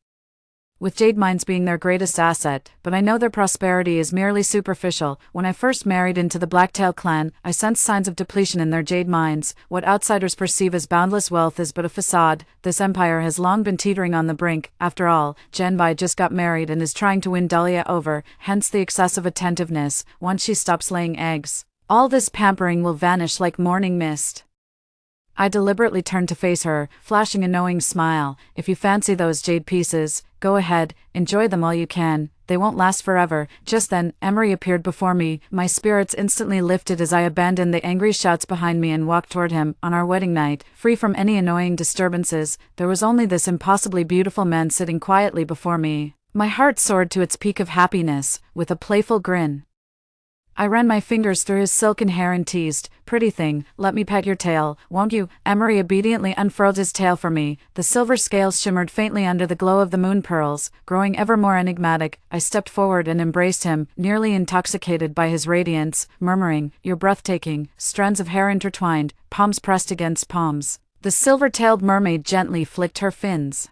with jade mines being their greatest asset, but I know their prosperity is merely superficial. When I first married into the Blacktail clan, I sensed signs of depletion in their jade mines. What outsiders perceive as boundless wealth is but a facade. This empire has long been teetering on the brink. After all, Genbai just got married and is trying to win Dahlia over, hence the excessive attentiveness. Once she stops laying eggs, all this pampering will vanish like morning mist. I deliberately turned to face her, flashing a knowing smile. "If you fancy those jade pieces, go ahead, enjoy them while you can. They won't last forever." Just then, Emery appeared before me. My spirits instantly lifted as I abandoned the angry shouts behind me and walked toward him. On our wedding night, free from any annoying disturbances, there was only this impossibly beautiful man sitting quietly before me. My heart soared to its peak of happiness, with a playful grin. I ran my fingers through his silken hair and teased, "Pretty thing, let me pet your tail, won't you?" Emery obediently unfurled his tail for me. The silver scales shimmered faintly under the glow of the moon pearls, growing ever more enigmatic. I stepped forward and embraced him, nearly intoxicated by his radiance, murmuring, "You're breathtaking." Strands of hair intertwined, palms pressed against palms. The silver-tailed mermaid gently flicked her fins,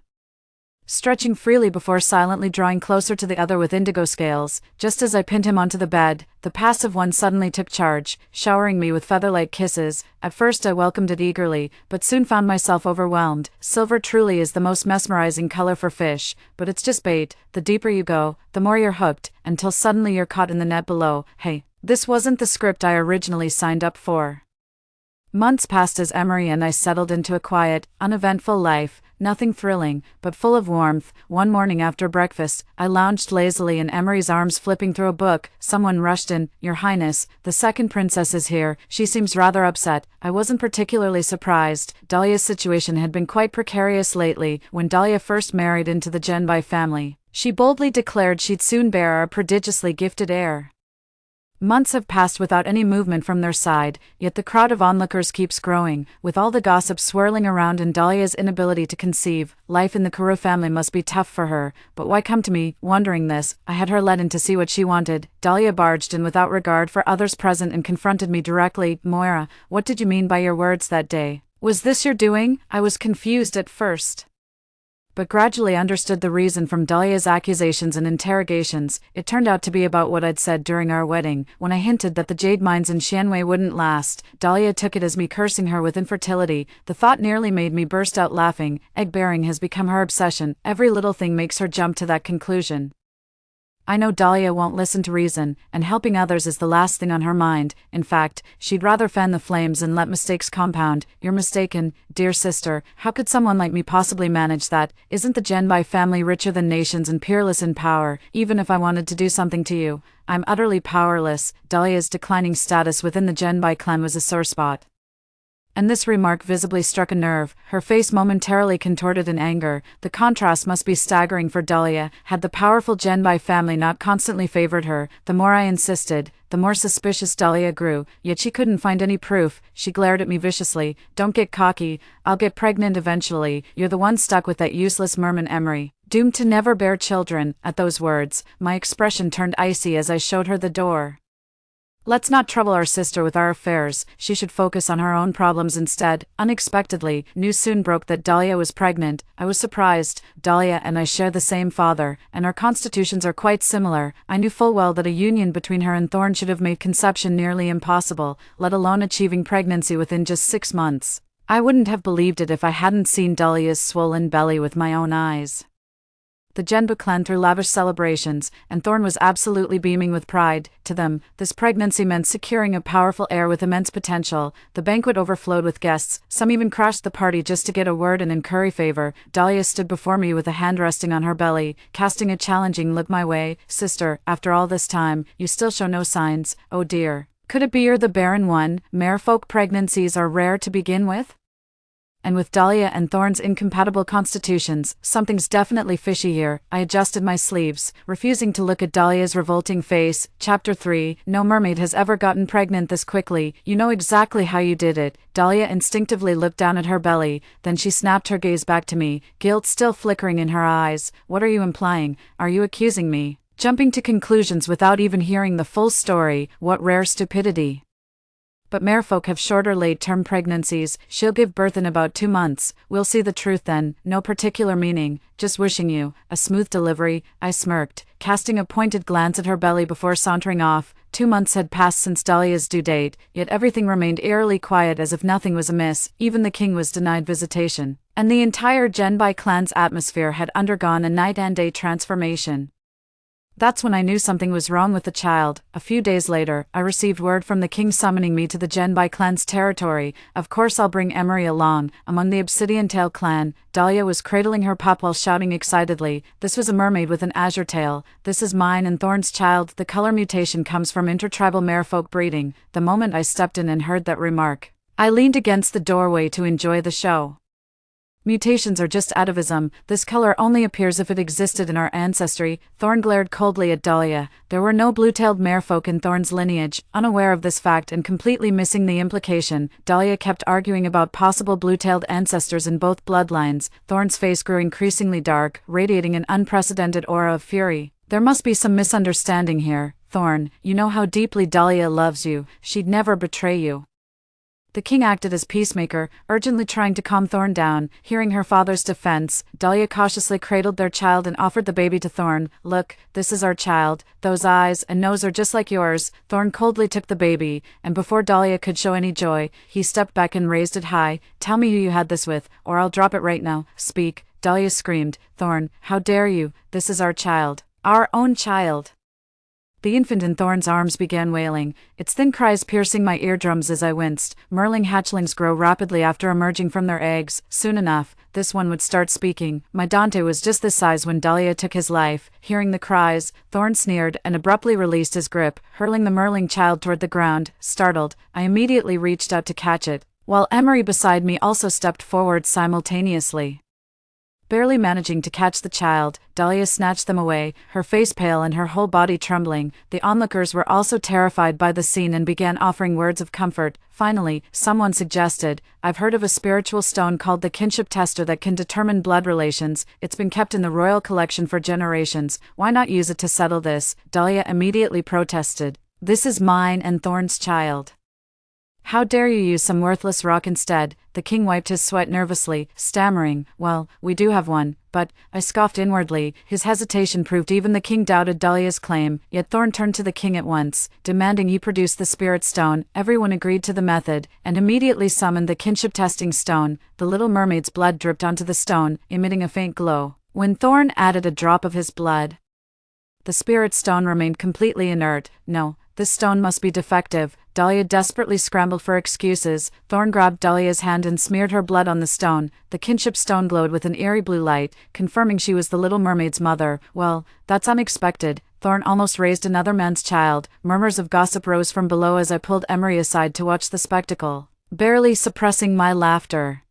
stretching freely before silently drawing closer to the other with indigo scales. Just as I pinned him onto the bed, the passive one suddenly took charge, showering me with feather-like kisses. At first I welcomed it eagerly, but soon found myself overwhelmed. Silver truly is the most mesmerizing color for fish, but it's just bait. The deeper you go, the more you're hooked, until suddenly you're caught in the net below. Hey, this wasn't the script I originally signed up for. Months passed as Emery and I settled into a quiet, uneventful life. Nothing thrilling, but full of warmth. One morning after breakfast, I lounged lazily in Emery's arms flipping through a book. Someone rushed in. "Your Highness, the second princess is here. She seems rather upset." I wasn't particularly surprised. Dahlia's situation had been quite precarious lately. When Dahlia first married into the Genbai family, she boldly declared she'd soon bear a prodigiously gifted heir. Months have passed without any movement from their side, yet the crowd of onlookers keeps growing, with all the gossip swirling around and Dahlia's inability to conceive. Life in the Kuru family must be tough for her, but why come to me? Wondering this, I had her let in to see what she wanted. Dahlia barged in without regard for others present and confronted me directly. "Moira, what did you mean by your words that day? Was this your doing?" I was confused at first, but gradually understood the reason from Dahlia's accusations and interrogations. It turned out to be about what I'd said during our wedding, when I hinted that the jade mines in Xianwei wouldn't last. Dahlia took it as me cursing her with infertility. The thought nearly made me burst out laughing. Egg-bearing has become her obsession. Every little thing makes her jump to that conclusion. I know Dahlia won't listen to reason, and helping others is the last thing on her mind. In fact, she'd rather fan the flames and let mistakes compound. "You're mistaken, dear sister. How could someone like me possibly manage that? Isn't the Genbai family richer than nations and peerless in power? Even if I wanted to do something to you, I'm utterly powerless." Dahlia's declining status within the Genbai clan was a sore spot, and this remark visibly struck a nerve. Her face momentarily contorted in anger. The contrast must be staggering for Dahlia. Had the powerful Genbai family not constantly favored her, the more I insisted, the more suspicious Dahlia grew. Yet she couldn't find any proof. She glared at me viciously. "Don't get cocky. I'll get pregnant eventually. You're the one stuck with that useless merman Emery, doomed to never bear children." At those words, my expression turned icy as I showed her the door. "Let's not trouble our sister with our affairs. She should focus on her own problems instead." Unexpectedly, news soon broke that Dahlia was pregnant. I was surprised. Dahlia and I share the same father, and our constitutions are quite similar. I knew full well that a union between her and Thorn should have made conception nearly impossible, let alone achieving pregnancy within just 6 months. I wouldn't have believed it if I hadn't seen Dahlia's swollen belly with my own eyes. The Genba clan threw lavish celebrations, and Thorn was absolutely beaming with pride. To them, this pregnancy meant securing a powerful heir with immense potential. The banquet overflowed with guests, some even crashed the party just to get a word and curry favor. Dahlia stood before me with a hand resting on her belly, casting a challenging look my way. Sister, after all this time, you still show no signs. Oh dear. Could it be you're the barren one? Merfolk pregnancies are rare to begin with? And with Dahlia and Thorn's incompatible constitutions, something's definitely fishy here. I adjusted my sleeves, refusing to look at Dahlia's revolting face. Chapter 3. No mermaid has ever gotten pregnant this quickly. You know exactly how you did it. Dahlia instinctively looked down at her belly, then she snapped her gaze back to me, guilt still flickering in her eyes. What are you implying? Are you accusing me? Jumping to conclusions without even hearing the full story. What rare stupidity. But merfolk have shorter late-term pregnancies. She'll give birth in about 2 months. We'll see the truth then. No particular meaning, just wishing you a smooth delivery. I smirked, casting a pointed glance at her belly before sauntering off. 2 months had passed since Dahlia's due date, yet everything remained eerily quiet as if nothing was amiss. Even the king was denied visitation, and the entire Genbai clan's atmosphere had undergone a night and day transformation. That's when I knew something was wrong with the child. A few days later, I received word from the king summoning me to the Genbai clan's territory. Of course I'll bring Emery along. Among the Obsidian Tail clan, Dahlia was cradling her pup while shouting excitedly. This was a mermaid with an azure tail. This is mine and Thorn's child. The color mutation comes from intertribal merfolk breeding. The moment I stepped in and heard that remark, I leaned against the doorway to enjoy the show. Mutations are just atavism. This color only appears if it existed in our ancestry. Thorn glared coldly at Dahlia. There were no blue-tailed merfolk in Thorn's lineage. Unaware of this fact and completely missing the implication, Dahlia kept arguing about possible blue-tailed ancestors in both bloodlines. Thorn's face grew increasingly dark, radiating an unprecedented aura of fury. There must be some misunderstanding here. Thorn, you know how deeply Dahlia loves you. She'd never betray you. The king acted as peacemaker, urgently trying to calm Thorn down. Hearing her father's defense, Dahlia cautiously cradled their child and offered the baby to Thorn. Look, this is our child. Those eyes and nose are just like yours. Thorn coldly took the baby, and before Dahlia could show any joy, he stepped back and raised it high. Tell me who you had this with, or I'll drop it right now. Speak. Dahlia screamed. Thorn, how dare you? This is our child. Our own child. The infant in Thorn's arms began wailing, its thin cries piercing my eardrums as I winced. Merling hatchlings grow rapidly after emerging from their eggs. Soon enough, this one would start speaking. My Dante was just this size when Dahlia took his life. Hearing the cries, Thorn sneered and abruptly released his grip, hurling the Merling child toward the ground. Startled, I immediately reached out to catch it, while Emery beside me also stepped forward simultaneously. Barely managing to catch the child, Dahlia snatched them away, her face pale and her whole body trembling. The onlookers were also terrified by the scene and began offering words of comfort. Finally, someone suggested, I've heard of a spiritual stone called the kinship tester that can determine blood relations. It's been kept in the royal collection for generations. Why not use it to settle this? Dahlia immediately protested. This is mine and Thorn's child. How dare you use some worthless rock instead? The king wiped his sweat nervously, stammering, well, we do have one, but, I scoffed inwardly. His hesitation proved even the king doubted Dahlia's claim, yet Thorn turned to the king at once, demanding he produce the spirit stone. Everyone agreed to the method, and immediately summoned the kinship testing stone. The little mermaid's blood dripped onto the stone, emitting a faint glow. When Thorn added a drop of his blood, the spirit stone remained completely inert. No, this stone must be defective. Dahlia desperately scrambled for excuses. Thorn grabbed Dahlia's hand and smeared her blood on the stone. The kinship stone glowed with an eerie blue light, confirming she was the little mermaid's mother. Well, that's unexpected. Thorn almost raised another man's child. Murmurs of gossip rose from below as I pulled Emery aside to watch the spectacle, barely suppressing my laughter.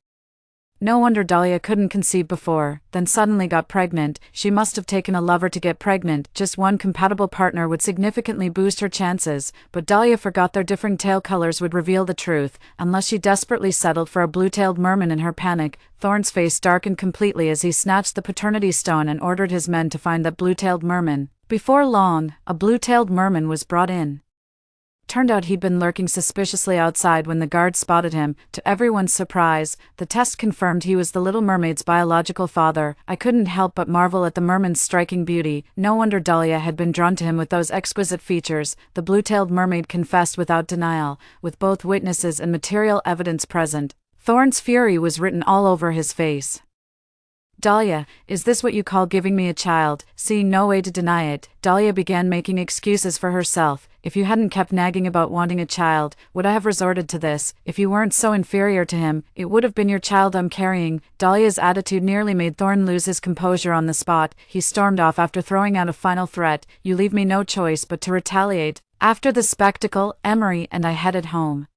No wonder Dahlia couldn't conceive before, then suddenly got pregnant. She must have taken a lover to get pregnant. Just one compatible partner would significantly boost her chances, but Dahlia forgot their differing tail colors would reveal the truth, unless she desperately settled for a blue-tailed merman in her panic. Thorn's face darkened completely as he snatched the paternity stone and ordered his men to find that blue-tailed merman. Before long, a blue-tailed merman was brought in. Turned out he'd been lurking suspiciously outside when the guards spotted him. To everyone's surprise, the test confirmed he was the little mermaid's biological father. I couldn't help but marvel at the merman's striking beauty. No wonder Dahlia had been drawn to him with those exquisite features. The blue-tailed mermaid confessed without denial, with both witnesses and material evidence present. Thorn's fury was written all over his face. Dahlia, is this what you call giving me a child? Seeing no way to deny it, Dahlia began making excuses for herself. If you hadn't kept nagging about wanting a child, would I have resorted to this? If you weren't so inferior to him, it would have been your child I'm carrying. Dahlia's attitude nearly made Thorn lose his composure on the spot. He stormed off after throwing out a final threat. You leave me no choice but to retaliate. After the spectacle, Emery and I headed home.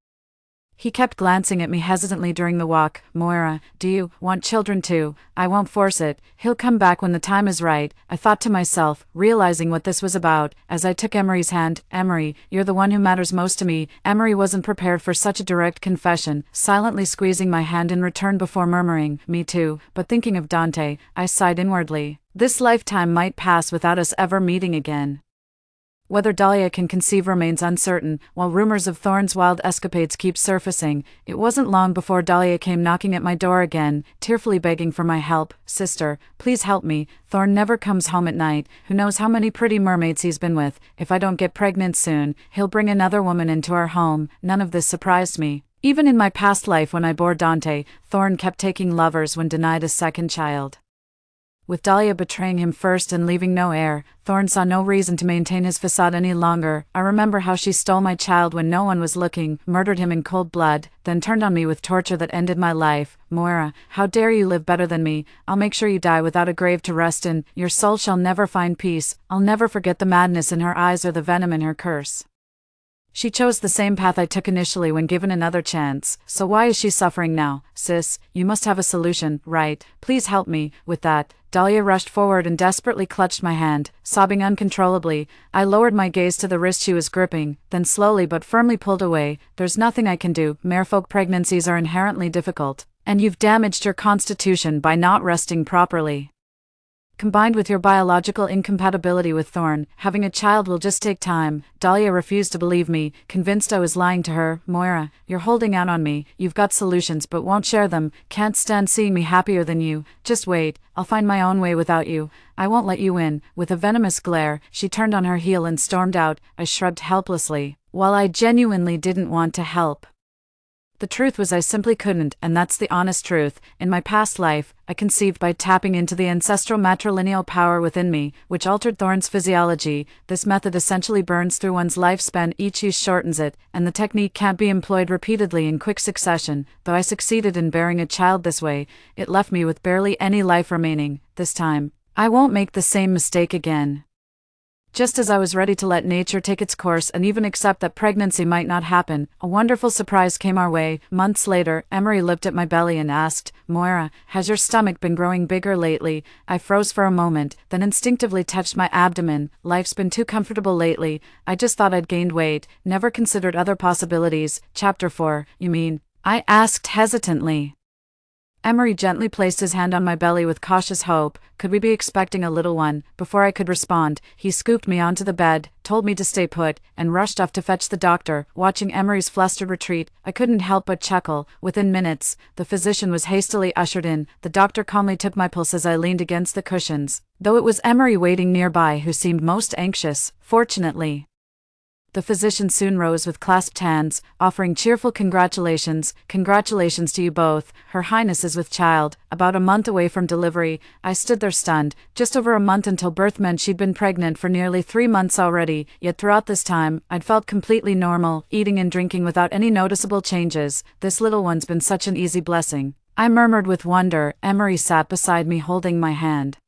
He kept glancing at me hesitantly during the walk. Moira, do you want children too? I won't force it. He'll come back when the time is right, I thought to myself, realizing what this was about, as I took Emery's hand. Emery, you're the one who matters most to me. Emery wasn't prepared for such a direct confession, silently squeezing my hand in return before murmuring, me too, but thinking of Dante, I sighed inwardly. This lifetime might pass without us ever meeting again. Whether Dahlia can conceive remains uncertain, while rumors of Thorn's wild escapades keep surfacing. It wasn't long before Dahlia came knocking at my door again, tearfully begging for my help. Sister, please help me. Thorn never comes home at night. Who knows how many pretty mermaids he's been with. If I don't get pregnant soon, he'll bring another woman into our home. None of this surprised me. Even in my past life when I bore Dante, Thorn kept taking lovers when denied a second child. With Dahlia betraying him first and leaving no heir, Thorn saw no reason to maintain his facade any longer. I remember how she stole my child when no one was looking, murdered him in cold blood, then turned on me with torture that ended my life. Moira, how dare you live better than me? I'll make sure you die without a grave to rest in. Your soul shall never find peace. I'll never forget the madness in her eyes or the venom in her curse. She chose the same path I took initially when given another chance, so why is she suffering now? Sis, you must have a solution, right? Please help me. With that, Dahlia rushed forward and desperately clutched my hand, sobbing uncontrollably. I lowered my gaze to the wrist she was gripping, then slowly but firmly pulled away. There's nothing I can do. Merfolk pregnancies are inherently difficult, and you've damaged your constitution by not resting properly. Combined with your biological incompatibility with Thorn, having a child will just take time. Dahlia refused to believe me, convinced I was lying to her. Moira, you're holding out on me. You've got solutions but won't share them. Can't stand seeing me happier than you. Just wait, I'll find my own way without you. I won't let you in. With a venomous glare, she turned on her heel and stormed out. I shrugged helplessly. While I genuinely didn't want to help, the truth was I simply couldn't, and that's the honest truth. In my past life, I conceived by tapping into the ancestral matrilineal power within me, which altered Thorn's physiology. This method essentially burns through one's lifespan, each use shortens it, and the technique can't be employed repeatedly in quick succession. Though I succeeded in bearing a child this way, it left me with barely any life remaining. This time, I won't make the same mistake again. Just as I was ready to let nature take its course and even accept that pregnancy might not happen, a wonderful surprise came our way. Months later, Emery looked at my belly and asked, Moira, has your stomach been growing bigger lately? I froze for a moment, then instinctively touched my abdomen. Life's been too comfortable lately. I just thought I'd gained weight, never considered other possibilities. Chapter 4, you mean? I asked hesitantly. Emery gently placed his hand on my belly with cautious hope. Could we be expecting a little one? Before I could respond, he scooped me onto the bed, told me to stay put, and rushed off to fetch the doctor. Watching Emery's flustered retreat, I couldn't help but chuckle. Within minutes, the physician was hastily ushered in. The doctor calmly took my pulse as I leaned against the cushions, though it was Emery waiting nearby who seemed most anxious. Fortunately, the physician soon rose with clasped hands, offering cheerful congratulations. Congratulations to you both. Her Highness is with child, about a month away from delivery. I stood there stunned. Just over a month until birth meant she'd been pregnant for nearly 3 months already, yet throughout this time, I'd felt completely normal, eating and drinking without any noticeable changes. This little one's been such an easy blessing, I murmured with wonder. Emery sat beside me holding my hand,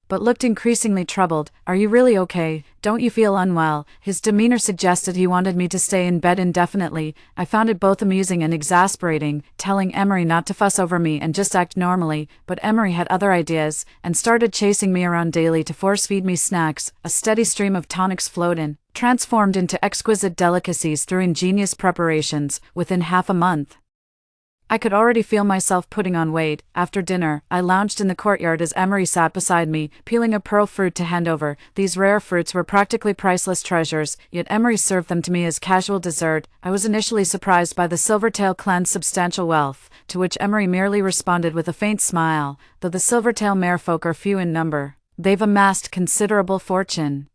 but looked increasingly troubled. Are you really okay? Don't you feel unwell? His demeanor suggested he wanted me to stay in bed indefinitely. I found it both amusing and exasperating, telling Emery not to fuss over me and just act normally, but Emery had other ideas, and started chasing me around daily to force-feed me snacks. A steady stream of tonics flowed in, transformed into exquisite delicacies through ingenious preparations. Within half a month, I could already feel myself putting on weight. After dinner, I lounged in the courtyard as Emery sat beside me, peeling a pearl fruit to hand over. These rare fruits were practically priceless treasures, yet Emery served them to me as casual dessert. I was initially surprised by the Silvertail clan's substantial wealth, to which Emery merely responded with a faint smile. Though the Silvertail merfolk are few in number, they've amassed considerable fortune.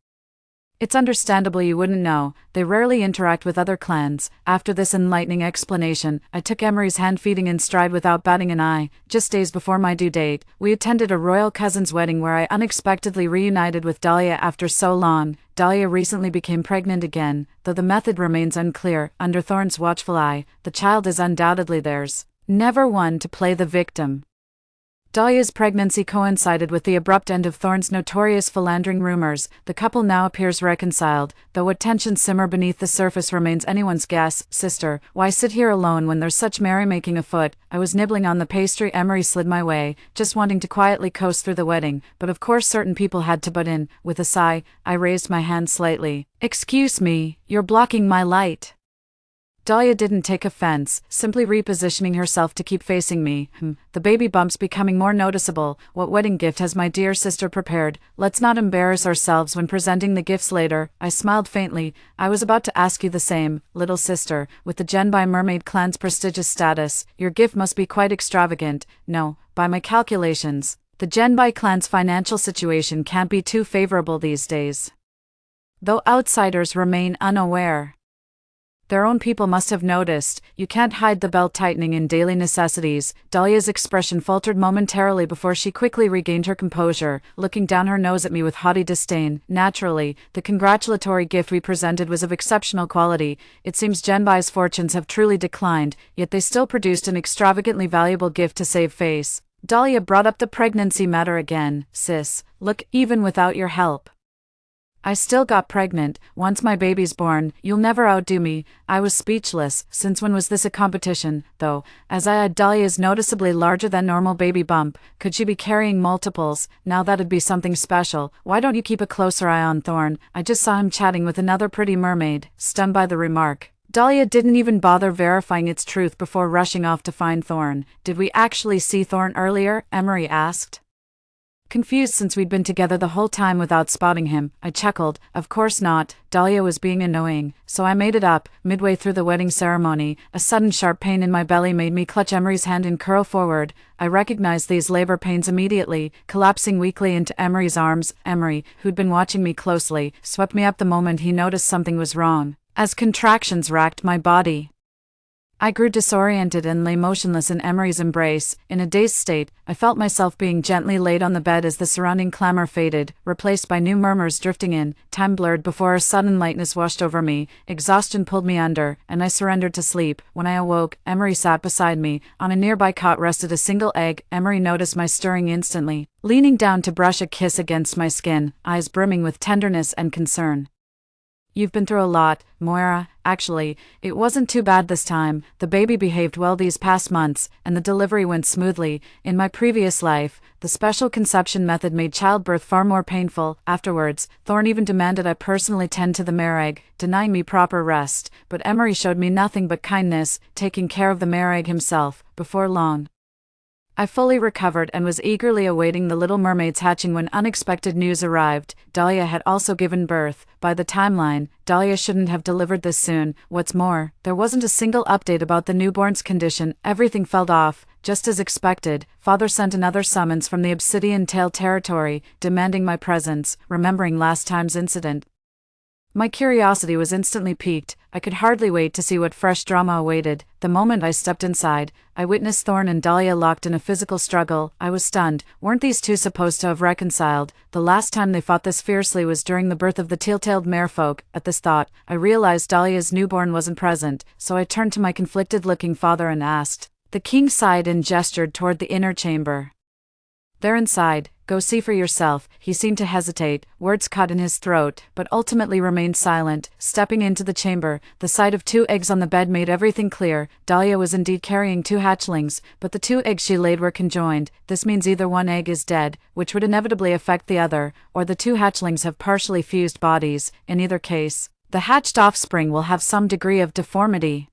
It's understandable you wouldn't know, they rarely interact with other clans. After this enlightening explanation, I took Emery's hand, feeding in stride without batting an eye. Just days before my due date, we attended a royal cousin's wedding where I unexpectedly reunited with Dahlia after so long. Dahlia recently became pregnant again, though the method remains unclear. Under Thorn's watchful eye, the child is undoubtedly theirs. Never one to play the victim. Dahlia's pregnancy coincided with the abrupt end of Thorn's notorious philandering rumors. The couple now appears reconciled, though what tensions simmer beneath the surface remains anyone's guess. Sister, why sit here alone when there's such merrymaking afoot? I was nibbling on the pastry Emery slid my way, just wanting to quietly coast through the wedding, but of course certain people had to butt in. With a sigh, I raised my hand slightly. Excuse me, you're blocking my light. Dahlia didn't take offense, simply repositioning herself to keep facing me. The baby bump's becoming more noticeable. What wedding gift has my dear sister prepared? Let's not embarrass ourselves when presenting the gifts later. I smiled faintly. I was about to ask you the same, little sister. With the Genbai mermaid clan's prestigious status, your gift must be quite extravagant. No, by my calculations, the Genbai clan's financial situation can't be too favorable these days. Though outsiders remain unaware. Their own people must have noticed. You can't hide the belt tightening in daily necessities. Dahlia's expression faltered momentarily before she quickly regained her composure, looking down her nose at me with haughty disdain. Naturally, the congratulatory gift we presented was of exceptional quality. It seems Genbai's fortunes have truly declined, yet they still produced an extravagantly valuable gift to save face. Dahlia brought up the pregnancy matter again. Sis, look, even without your help, I still got pregnant. Once my baby's born, you'll never outdo me. I was speechless. Since when was this a competition, though? As I eyed Dahlia's noticeably larger than normal baby bump, could she be carrying multiples? Now that'd be something special. Why don't you keep a closer eye on Thorn? I just saw him chatting with another pretty mermaid. Stunned by the remark, Dahlia didn't even bother verifying its truth before rushing off to find Thorn. Did we actually see Thorn earlier? Emery asked. Confused since we'd been together the whole time without spotting him, I chuckled. Of course not. Dahlia was being annoying, so I made it up. Midway through the wedding ceremony, a sudden sharp pain in my belly made me clutch Emery's hand and curl forward. I recognized these labor pains immediately, collapsing weakly into Emery's arms. Emery, who'd been watching me closely, swept me up the moment he noticed something was wrong, as contractions racked my body. I grew disoriented and lay motionless in Emery's embrace. In a dazed state, I felt myself being gently laid on the bed as the surrounding clamor faded, replaced by new murmurs drifting in. Time blurred before a sudden lightness washed over me. Exhaustion pulled me under, and I surrendered to sleep. When I awoke, Emery sat beside me. On a nearby cot rested a single egg. Emery noticed my stirring instantly, leaning down to brush a kiss against my skin, eyes brimming with tenderness and concern. You've been through a lot, Moira. Actually, it wasn't too bad this time. The baby behaved well these past months, and the delivery went smoothly. In my previous life, the special conception method made childbirth far more painful. Afterwards, Thorn even demanded I personally tend to the mare egg, denying me proper rest. But Emery showed me nothing but kindness, taking care of the mare egg himself. Before long, I fully recovered and was eagerly awaiting the little mermaid's hatching when unexpected news arrived. Dahlia had also given birth. By the timeline, Dahlia shouldn't have delivered this soon. What's more, there wasn't a single update about the newborn's condition. Everything fell off, just as expected. Father sent another summons from the Obsidian Tail territory, demanding my presence, remembering last time's incident. My curiosity was instantly piqued. I could hardly wait to see what fresh drama awaited. The moment I stepped inside, I witnessed Thorn and Dahlia locked in a physical struggle. I was stunned. Weren't these two supposed to have reconciled? The last time they fought this fiercely was during the birth of the teal-tailed marefolk. At this thought, I realized Dahlia's newborn wasn't present, so I turned to my conflicted-looking father and asked. The king sighed and gestured toward the inner chamber. They're inside. Go see for yourself. He seemed to hesitate, words caught in his throat, but ultimately remained silent. Stepping into the chamber, the sight of 2 eggs on the bed made everything clear. Dahlia was indeed carrying 2 hatchlings, but the 2 eggs she laid were conjoined. This means either one egg is dead, which would inevitably affect the other, or the 2 hatchlings have partially fused bodies. In either case, the hatched offspring will have some degree of deformity.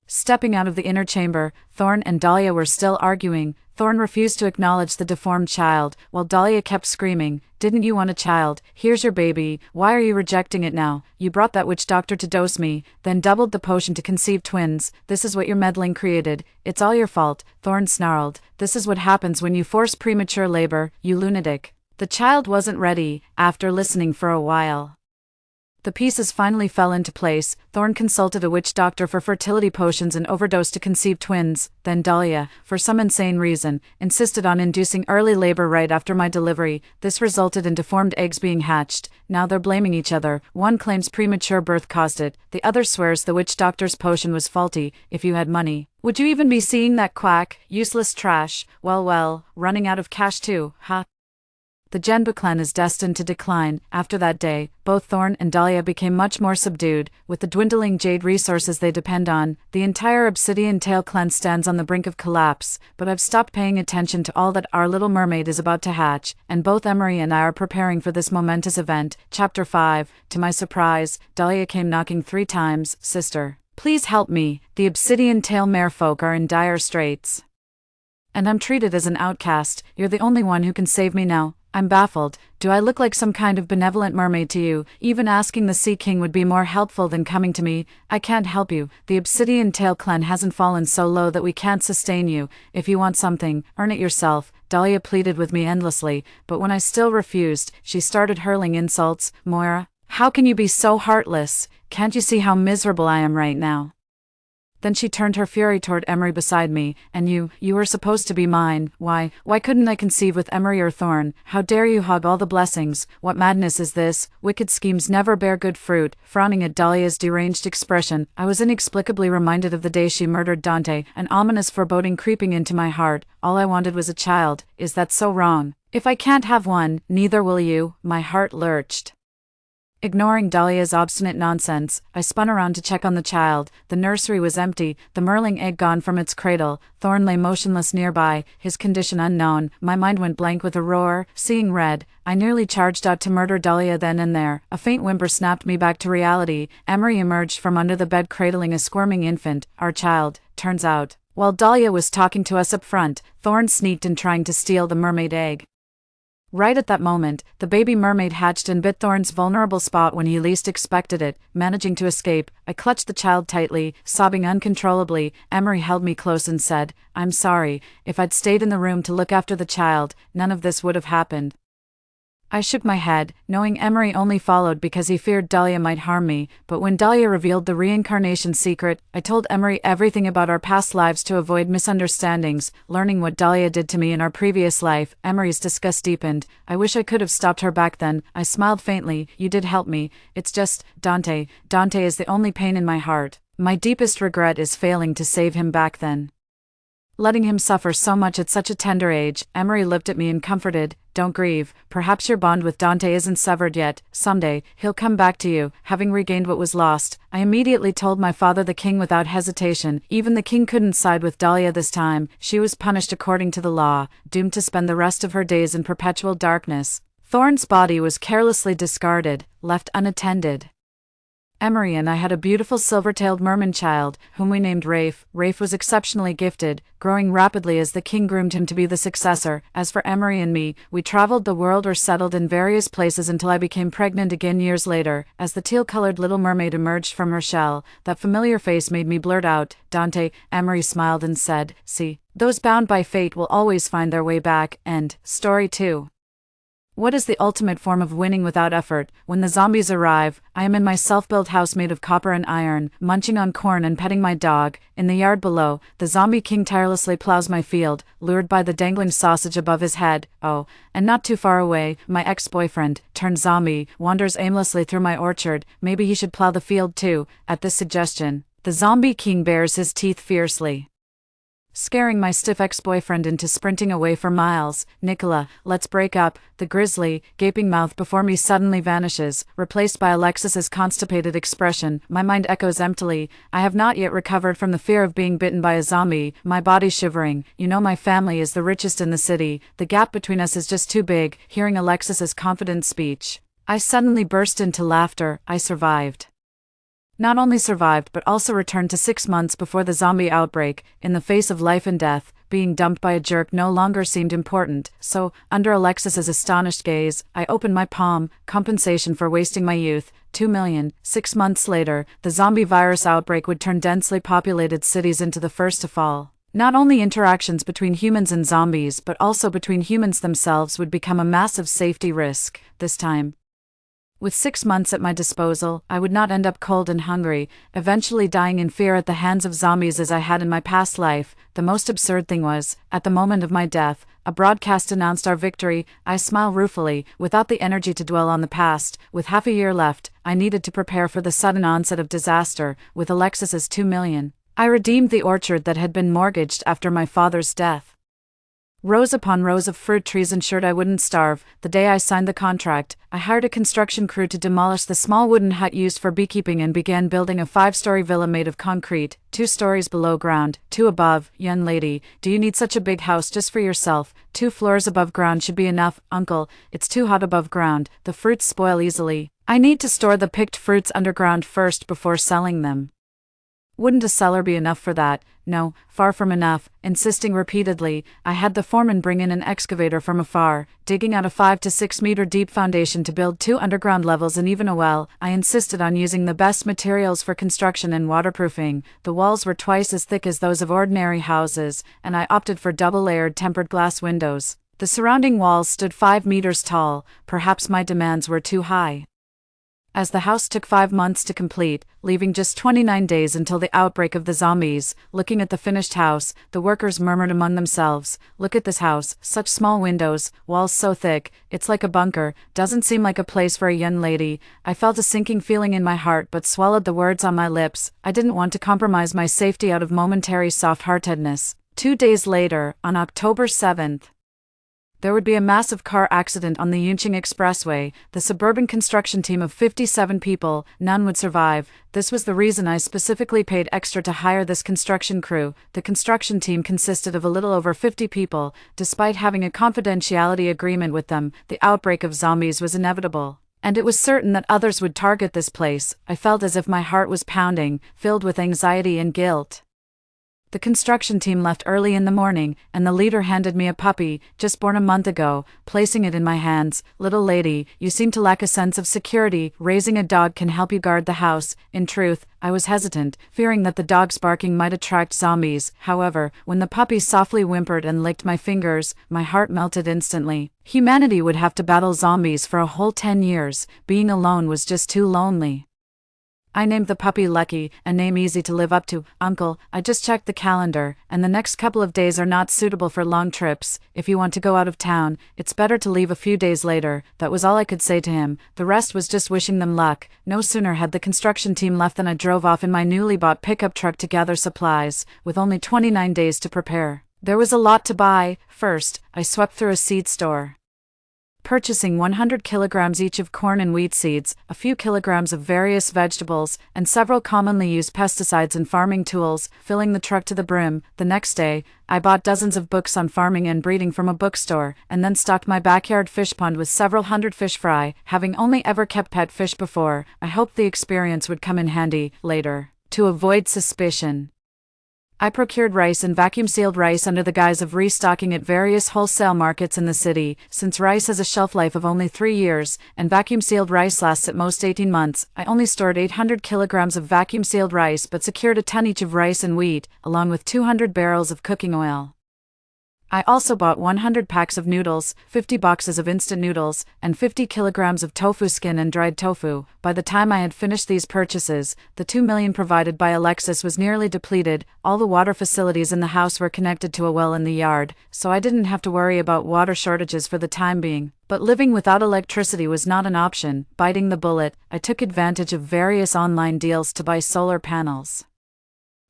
Stepping out of the inner chamber, Thorn and Dahlia were still arguing. Thorn refused to acknowledge the deformed child, while Dahlia kept screaming, "Didn't you want a child? Here's your baby. Why are you rejecting it now? You brought that witch doctor to dose me, then doubled the potion to conceive twins. This is what your meddling created. It's all your fault," Thorn snarled. "This is what happens when you force premature labor, you lunatic." The child wasn't ready. After listening for a while, The pieces finally fell into place. Thorn consulted a witch doctor for fertility potions and overdosed to conceive twins. Then Dahlia, for some insane reason, insisted on inducing early labor right after my delivery. This resulted in deformed eggs being hatched. Now they're blaming each other. One claims premature birth caused it. The other swears the witch doctor's potion was faulty. If you had money, would you even be seeing that quack? Useless trash. Well, running out of cash too, huh? The Genba clan is destined to decline. After that day, both Thorn and Dahlia became much more subdued. With the dwindling jade resources they depend on, the entire Obsidian Tail clan stands on the brink of collapse. But I've stopped paying attention to all that our little mermaid is about to hatch, and both Emery and I are preparing for this momentous event. Chapter 5. To my surprise, Dahlia came knocking 3 times. Sister, please help me. The Obsidian Tail merfolk are in dire straits, and I'm treated as an outcast. You're the only one who can save me now. I'm baffled. Do I look like some kind of benevolent mermaid to you? Even asking the Sea King would be more helpful than coming to me. I can't help you. The Obsidian Tail clan hasn't fallen so low that we can't sustain you. If you want something, earn it yourself. Dahlia pleaded with me endlessly, but when I still refused, she started hurling insults. Moira, how can you be so heartless? Can't you see how miserable I am right now? Then she turned her fury toward Emery beside me. And you were supposed to be mine. Why couldn't I conceive with Emery or Thorn? How dare you hog all the blessings? What madness is this? Wicked schemes never bear good fruit. Frowning at Dahlia's deranged expression, I was inexplicably reminded of the day she murdered Dante, an ominous foreboding creeping into my heart. All I wanted was a child. Is that so wrong? If I can't have one, neither will you. My heart lurched. Ignoring Dahlia's obstinate nonsense, I spun around to check on the child. The nursery was empty, the merling egg gone from its cradle. Thorn lay motionless nearby, his condition unknown. My mind went blank with a roar. Seeing red, I nearly charged out to murder Dahlia then and there. A faint whimper snapped me back to reality. Emery emerged from under the bed cradling a squirming infant, our child, turns out. While Dahlia was talking to us up front, Thorn sneaked in trying to steal the mermaid egg. Right at that moment, the baby mermaid hatched and bit Thorn's vulnerable spot when he least expected it. Managing to escape, I clutched the child tightly, sobbing uncontrollably. Emery held me close and said, "I'm sorry. If I'd stayed in the room to look after the child, none of this would have happened." I shook my head, knowing Emery only followed because he feared Dahlia might harm me, but when Dahlia revealed the reincarnation secret, I told Emery everything about our past lives to avoid misunderstandings. Learning what Dahlia did to me in our previous life, Emery's disgust deepened. I wish I could have stopped her back then. I smiled faintly. You did help me. It's just, Dante. Dante is the only pain in my heart. My deepest regret is failing to save him back then. Letting him suffer so much at such a tender age. Emery looked at me and comforted. Don't grieve. Perhaps your bond with Dante isn't severed yet. Someday, he'll come back to you, having regained what was lost. I immediately told my father the king without hesitation. Even the king couldn't side with Dahlia this time. She was punished according to the law, doomed to spend the rest of her days in perpetual darkness. Thorn's body was carelessly discarded, left unattended. Emery and I had a beautiful silver-tailed merman child, whom we named Rafe. Rafe was exceptionally gifted, growing rapidly as the king groomed him to be the successor. As for Emery and me, we traveled the world or settled in various places until I became pregnant again years later. As the teal-colored little mermaid emerged from her shell, that familiar face made me blurt out, "Dante." Emery smiled and said, "See, those bound by fate will always find their way back." End. Story 2. What is the ultimate form of winning without effort? When the zombies arrive, I am in my self-built house made of copper and iron, munching on corn and petting my dog. In the yard below, the zombie king tirelessly plows my field, lured by the dangling sausage above his head. Oh, and not too far away, my ex-boyfriend, turned zombie, wanders aimlessly through my orchard. Maybe he should plow the field too. At this suggestion, the zombie king bares his teeth fiercely, scaring my stiff ex-boyfriend into sprinting away for miles. "Nicola, let's break up." The grisly, gaping mouth before me suddenly vanishes, replaced by Alexis's constipated expression. My mind echoes emptily. I have not yet recovered from the fear of being bitten by a zombie, my body shivering. You know my family is the richest in the city. The gap between us is just too big. Hearing Alexis's confident speech, I suddenly burst into laughter. I survived. Not only survived but also returned to 6 months before the zombie outbreak. In the face of life and death, being dumped by a jerk no longer seemed important, so, under Alexis's astonished gaze, I opened my palm. Compensation for wasting my youth. 2 million. 6 months later, the zombie virus outbreak would turn densely populated cities into the first to fall. Not only interactions between humans and zombies but also between humans themselves would become a massive safety risk. This time, With 6 months at my disposal, I would not end up cold and hungry, eventually dying in fear at the hands of zombies as I had in my past life. The most absurd thing was, at the moment of my death, a broadcast announced our victory. I smile ruefully, without the energy to dwell on the past. With half a year left, I needed to prepare for the sudden onset of disaster, with Alexis's 2 million. I redeemed the orchard that had been mortgaged after my father's death. Rows upon rows of fruit trees ensured I wouldn't starve. The day I signed the contract, I hired a construction crew to demolish the small wooden hut used for beekeeping and began building a 5-story villa made of concrete, 2 stories below ground, 2 above. Young lady, do you need such a big house just for yourself? 2 floors above ground should be enough. Uncle, it's too hot above ground, the fruits spoil easily. I need to store the picked fruits underground first before selling them. Wouldn't a cellar be enough for that? No, far from enough. Insisting repeatedly, I had the foreman bring in an excavator from afar, digging out a 5 to 6 meter deep foundation to build 2 underground levels and even a well. I insisted on using the best materials for construction and waterproofing. The walls were twice as thick as those of ordinary houses, and I opted for double-layered tempered glass windows. The surrounding walls stood 5 meters tall. Perhaps my demands were too high. As the house took 5 months to complete, leaving just 29 days until the outbreak of the zombies, looking at the finished house, the workers murmured among themselves, "Look at this house, such small windows, walls so thick, it's like a bunker, doesn't seem like a place for a young lady." I felt a sinking feeling in my heart but swallowed the words on my lips. I didn't want to compromise my safety out of momentary soft-heartedness. 2 days later, on October 7th, there would be a massive car accident on the Yunqing Expressway. The suburban construction team of 57 people, none would survive. This was the reason I specifically paid extra to hire this construction crew. The construction team consisted of a little over 50 people. Despite having a confidentiality agreement with them, the outbreak of zombies was inevitable. And it was certain that others would target this place. I felt as if my heart was pounding, filled with anxiety and guilt. The construction team left early in the morning, and the leader handed me a puppy, just born a month ago, placing it in my hands. "Little lady, you seem to lack a sense of security. Raising a dog can help you guard the house." In truth, I was hesitant, fearing that the dog's barking might attract zombies. However, when the puppy softly whimpered and licked my fingers, my heart melted instantly. Humanity would have to battle zombies for a whole 10 years. Being alone was just too lonely. I named the puppy Lucky, a name easy to live up to. "Uncle, I just checked the calendar, and the next couple of days are not suitable for long trips. If you want to go out of town, it's better to leave a few days later." That was all I could say to him. The rest was just wishing them luck. No sooner had the construction team left than I drove off in my newly bought pickup truck to gather supplies, with only 29 days to prepare. There was a lot to buy. First, I swept through a seed store, purchasing 100 kilograms each of corn and wheat seeds, a few kilograms of various vegetables, and several commonly used pesticides and farming tools, filling the truck to the brim. The next day, I bought dozens of books on farming and breeding from a bookstore, and then stocked my backyard fish pond with several hundred fish fry. Having only ever kept pet fish before, I hoped the experience would come in handy later. To avoid suspicion, I procured rice and vacuum-sealed rice under the guise of restocking at various wholesale markets in the city. Since rice has a shelf life of only 3 years, and vacuum-sealed rice lasts at most 18 months, I only stored 800 kilograms of vacuum-sealed rice but secured a ton each of rice and wheat, along with 200 barrels of cooking oil. I also bought 100 packs of noodles, 50 boxes of instant noodles, and 50 kilograms of tofu skin and dried tofu. By the time I had finished these purchases, the 2 million provided by Alexis was nearly depleted. All the water facilities in the house were connected to a well in the yard, so I didn't have to worry about water shortages for the time being. But living without electricity was not an option. Biting the bullet, I took advantage of various online deals to buy solar panels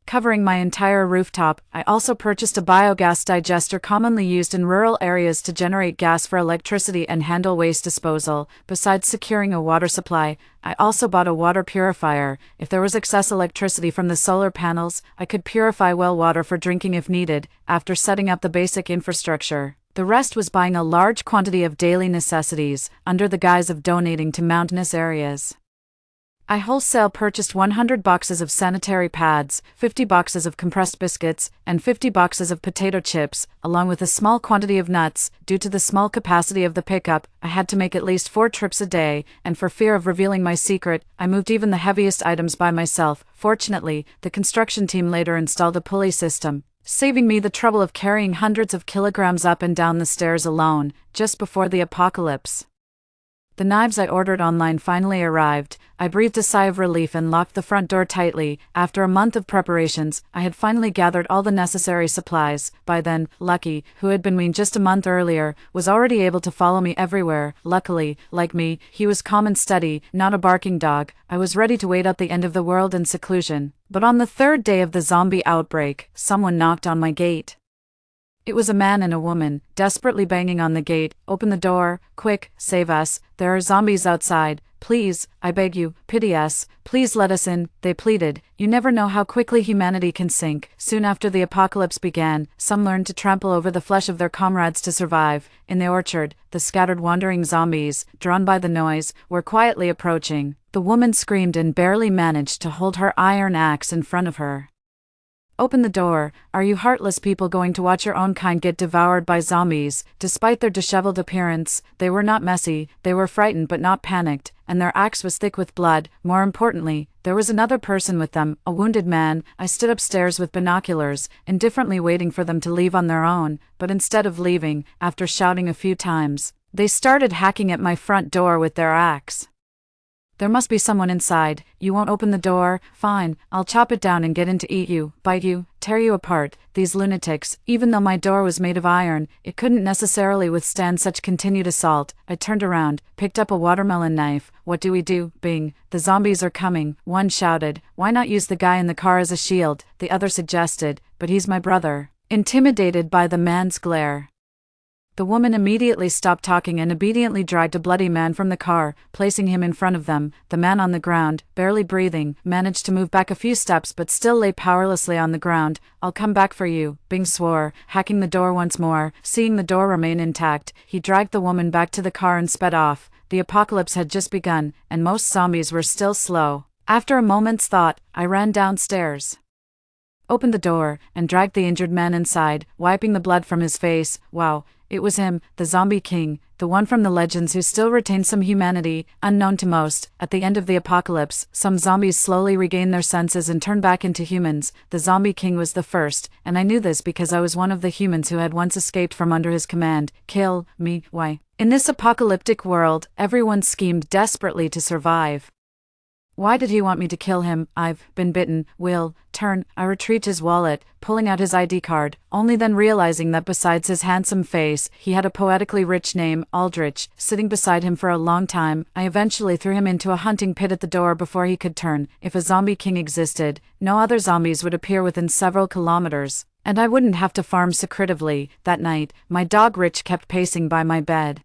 covering my entire rooftop. I also purchased a biogas digester commonly used in rural areas to generate gas for electricity and handle waste disposal. Besides securing a water supply, I also bought a water purifier. If there was excess electricity from the solar panels, I could purify well water for drinking if needed. After setting up the basic infrastructure, the rest was buying a large quantity of daily necessities, under the guise of donating to mountainous areas. I wholesale purchased 100 boxes of sanitary pads, 50 boxes of compressed biscuits, and 50 boxes of potato chips, along with a small quantity of nuts. Due to the small capacity of the pickup, I had to make at least 4 trips a day, and for fear of revealing my secret, I moved even the heaviest items by myself. Fortunately, the construction team later installed a pulley system, saving me the trouble of carrying hundreds of kilograms up and down the stairs alone, just before the apocalypse. The knives I ordered online finally arrived. I breathed a sigh of relief and locked the front door tightly. After a month of preparations, I had finally gathered all the necessary supplies. By then, Lucky, who had been weaned just a month earlier, was already able to follow me everywhere. Luckily, like me, he was calm and steady, not a barking dog. I was ready to wait out the end of the world in seclusion. But on the third day of the zombie outbreak, someone knocked on my gate. It was a man and a woman, desperately banging on the gate. "Open the door, quick, save us, there are zombies outside. Please, I beg you, pity us, please let us in," they pleaded. You never know how quickly humanity can sink. Soon after the apocalypse began, some learned to trample over the flesh of their comrades to survive. In the orchard, the scattered wandering zombies, drawn by the noise, were quietly approaching. The woman screamed and barely managed to hold her iron axe in front of her. "Open the door, are you heartless people going to watch your own kind get devoured by zombies?" Despite their disheveled appearance, they were not messy, they were frightened but not panicked, and their axe was thick with blood. More importantly, there was another person with them, a wounded man. I stood upstairs with binoculars, indifferently waiting for them to leave on their own, but instead of leaving, after shouting a few times, they started hacking at my front door with their axe. "There must be someone inside. You won't open the door? Fine, I'll chop it down and get in to eat you, bite you, tear you apart. These lunatics, even though my door was made of iron, it couldn't necessarily withstand such continued assault." I turned around, picked up a watermelon knife. "What do we do?" Bing. "The zombies are coming," one shouted. "Why not use the guy in the car as a shield?" the other suggested. "But he's my brother." Intimidated by the man's glare, the woman immediately stopped talking and obediently dragged a bloody man from the car, placing him in front of them. The man on the ground, barely breathing, managed to move back a few steps but still lay powerlessly on the ground. "I'll come back for you," Bing swore, hacking the door once more. Seeing the door remain intact, he dragged the woman back to the car and sped off. The apocalypse had just begun, and most zombies were still slow. After a moment's thought, I ran downstairs, opened the door, and dragged the injured man inside, wiping the blood from his face. Wow. It was him, the Zombie King, the one from the legends who still retained some humanity, unknown to most. At the end of the apocalypse, some zombies slowly regained their senses and turned back into humans. The Zombie King was the first, and I knew this because I was one of the humans who had once escaped from under his command. Kill me, why? In this apocalyptic world, everyone schemed desperately to survive. Why did he want me to kill him? I've been bitten. Will, turn. I retrieved his wallet, pulling out his ID card, only then realizing that besides his handsome face, he had a poetically rich name, Aldrich, sitting beside him for a long time. I eventually threw him into a hunting pit at the door before he could turn. If a zombie king existed, no other zombies would appear within several kilometers, and I wouldn't have to farm secretively. That night, my dog Rich kept pacing by my bed,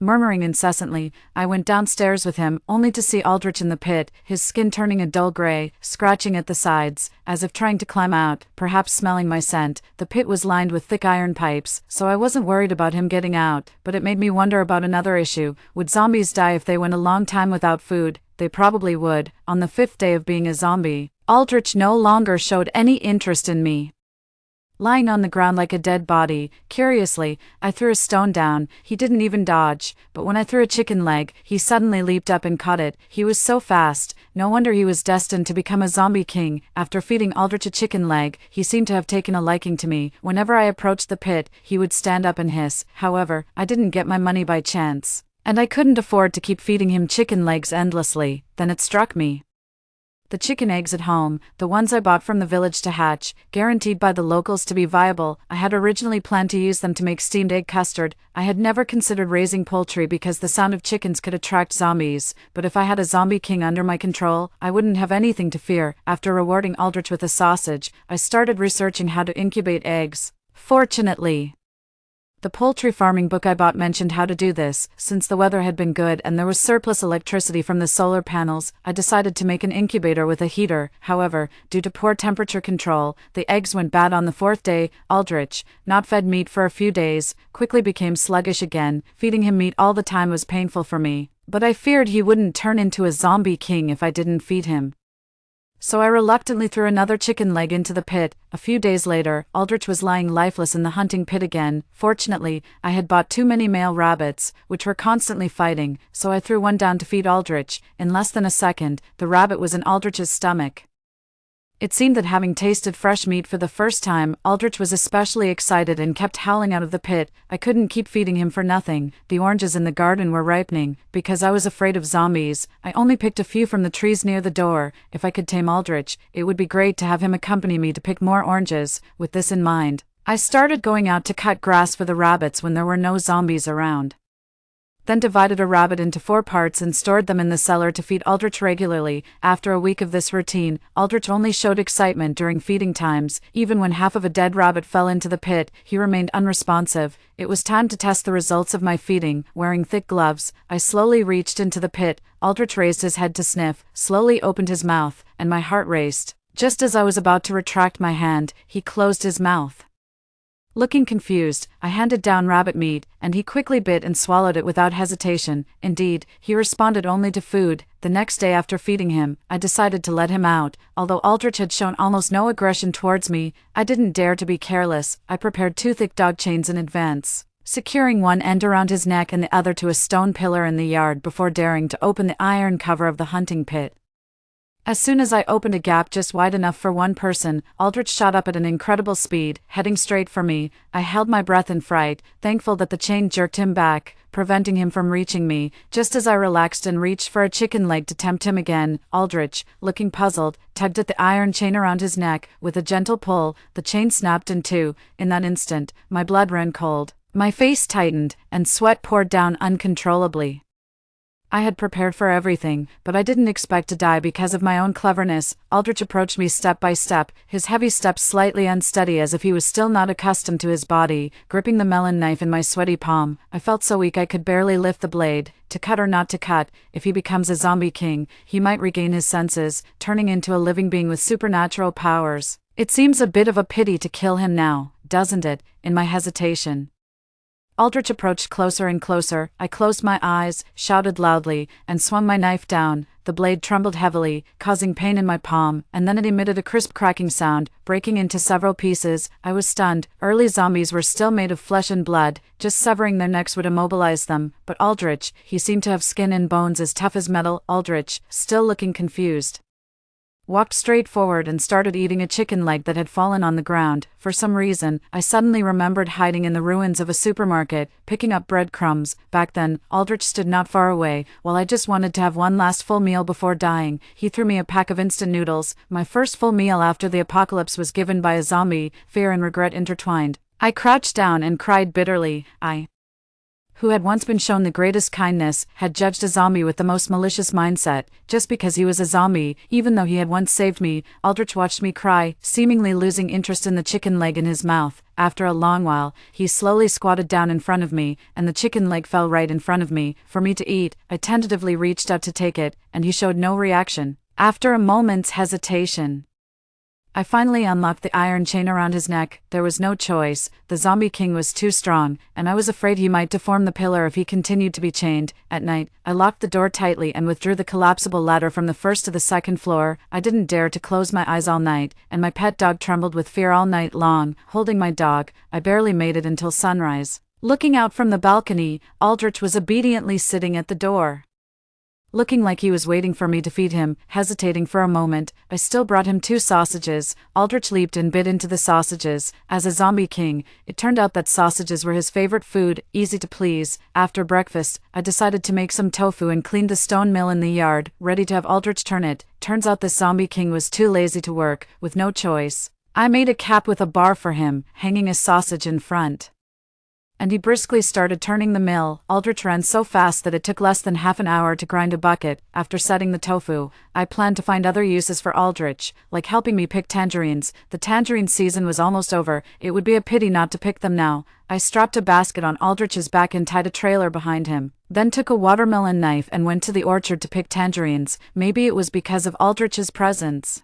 murmuring incessantly. I went downstairs with him, only to see Aldrich in the pit, his skin turning a dull gray, scratching at the sides, as if trying to climb out, perhaps smelling my scent. The pit was lined with thick iron pipes, so I wasn't worried about him getting out, but it made me wonder about another issue. Would zombies die if they went a long time without food? They probably would. On the 5th day of being a zombie, Aldrich no longer showed any interest in me. Lying on the ground like a dead body, curiously, I threw a stone down. He didn't even dodge, but when I threw a chicken leg, he suddenly leaped up and caught it. He was so fast, no wonder he was destined to become a zombie king. After feeding Aldrich a chicken leg, he seemed to have taken a liking to me. Whenever I approached the pit, he would stand up and hiss. However, I didn't get my money by chance, and I couldn't afford to keep feeding him chicken legs endlessly. Then it struck me. The chicken eggs at home, the ones I bought from the village to hatch, guaranteed by the locals to be viable, I had originally planned to use them to make steamed egg custard. I had never considered raising poultry because the sound of chickens could attract zombies, but if I had a zombie king under my control, I wouldn't have anything to fear. After rewarding Aldrich with a sausage, I started researching how to incubate eggs. Fortunately, the poultry farming book I bought mentioned how to do this. Since the weather had been good and there was surplus electricity from the solar panels, I decided to make an incubator with a heater. However, due to poor temperature control, the eggs went bad on the 4th day. Aldrich, not fed meat for a few days, quickly became sluggish again. Feeding him meat all the time was painful for me, but I feared he wouldn't turn into a zombie king if I didn't feed him. So I reluctantly threw another chicken leg into the pit. A few days later, Aldrich was lying lifeless in the hunting pit again. Fortunately, I had bought too many male rabbits, which were constantly fighting, so I threw one down to feed Aldrich. In less than a second, the rabbit was in Aldrich's stomach. It seemed that having tasted fresh meat for the first time, Aldrich was especially excited and kept howling out of the pit. I couldn't keep feeding him for nothing. The oranges in the garden were ripening. Because I was afraid of zombies, I only picked a few from the trees near the door. If I could tame Aldrich, it would be great to have him accompany me to pick more oranges. With this in mind, I started going out to cut grass for the rabbits when there were no zombies around. Then divided a rabbit into 4 parts and stored them in the cellar to feed Aldrich regularly. After a week of this routine, Aldrich only showed excitement during feeding times. Even when half of a dead rabbit fell into the pit, he remained unresponsive. It was time to test the results of my feeding. Wearing thick gloves, I slowly reached into the pit. Aldrich raised his head to sniff, slowly opened his mouth, and my heart raced. Just as I was about to retract my hand, he closed his mouth. Looking confused, I handed down rabbit meat, and he quickly bit and swallowed it without hesitation. Indeed, he responded only to food. The next day after feeding him, I decided to let him out. Although Aldrich had shown almost no aggression towards me, I didn't dare to be careless. I prepared 2 thick dog chains in advance, securing one end around his neck and the other to a stone pillar in the yard before daring to open the iron cover of the hunting pit. As soon as I opened a gap just wide enough for one person, Aldrich shot up at an incredible speed, heading straight for me. I held my breath in fright, thankful that the chain jerked him back, preventing him from reaching me. Just as I relaxed and reached for a chicken leg to tempt him again, Aldrich, looking puzzled, tugged at the iron chain around his neck. With a gentle pull, the chain snapped in 2. In that instant, my blood ran cold. My face tightened, and sweat poured down uncontrollably. I had prepared for everything, but I didn't expect to die because of my own cleverness. Aldrich approached me step by step, his heavy steps slightly unsteady as if he was still not accustomed to his body. Gripping the melon knife in my sweaty palm, I felt so weak I could barely lift the blade. To cut or not to cut, if he becomes a zombie king, he might regain his senses, turning into a living being with supernatural powers. It seems a bit of a pity to kill him now, doesn't it? In my hesitation, Aldrich approached closer and closer. I closed my eyes, shouted loudly, and swung my knife down. The blade trembled heavily, causing pain in my palm, and then it emitted a crisp cracking sound, breaking into several pieces. I was stunned. Early zombies were still made of flesh and blood, just severing their necks would immobilize them. But Aldrich, he seemed to have skin and bones as tough as metal. Aldrich, still looking confused, walked straight forward and started eating a chicken leg that had fallen on the ground. For some reason, I suddenly remembered hiding in the ruins of a supermarket, picking up breadcrumbs. Back then, Aldrich stood not far away. While I just wanted to have one last full meal before dying, he threw me a pack of instant noodles. My first full meal after the apocalypse was given by a zombie, fear and regret intertwined. I crouched down and cried bitterly. I, who had once been shown the greatest kindness, had judged a zombie with the most malicious mindset, just because he was a zombie, even though he had once saved me. Aldrich watched me cry, seemingly losing interest in the chicken leg in his mouth. After a long while, he slowly squatted down in front of me, and the chicken leg fell right in front of me, for me to eat. I tentatively reached out to take it, and he showed no reaction. After a moment's hesitation, I finally unlocked the iron chain around his neck. There was no choice. The zombie king was too strong, and I was afraid he might deform the pillar if he continued to be chained. At night, I locked the door tightly and withdrew the collapsible ladder from the 1st to the 2nd floor. I didn't dare to close my eyes all night, and my pet dog trembled with fear all night long. Holding my dog, I barely made it until sunrise. Looking out from the balcony, Aldrich was obediently sitting at the door, looking like he was waiting for me to feed him. Hesitating for a moment, I still brought him 2 sausages. Aldrich leaped and bit into the sausages. As a zombie king, it turned out that sausages were his favorite food, easy to please. After breakfast, I decided to make some tofu and cleaned the stone mill in the yard, ready to have Aldrich turn it. Turns out the zombie king was too lazy to work. With no choice, I made a cap with a bar for him, hanging a sausage in front, and he briskly started turning the mill. Aldrich ran so fast that it took less than half an hour to grind a bucket. After setting the tofu, I planned to find other uses for Aldrich, like helping me pick tangerines. The tangerine season was almost over. It would be a pity not to pick them now. I strapped a basket on Aldrich's back and tied a trailer behind him, then took a watermelon knife and went to the orchard to pick tangerines. Maybe it was because of Aldrich's presence,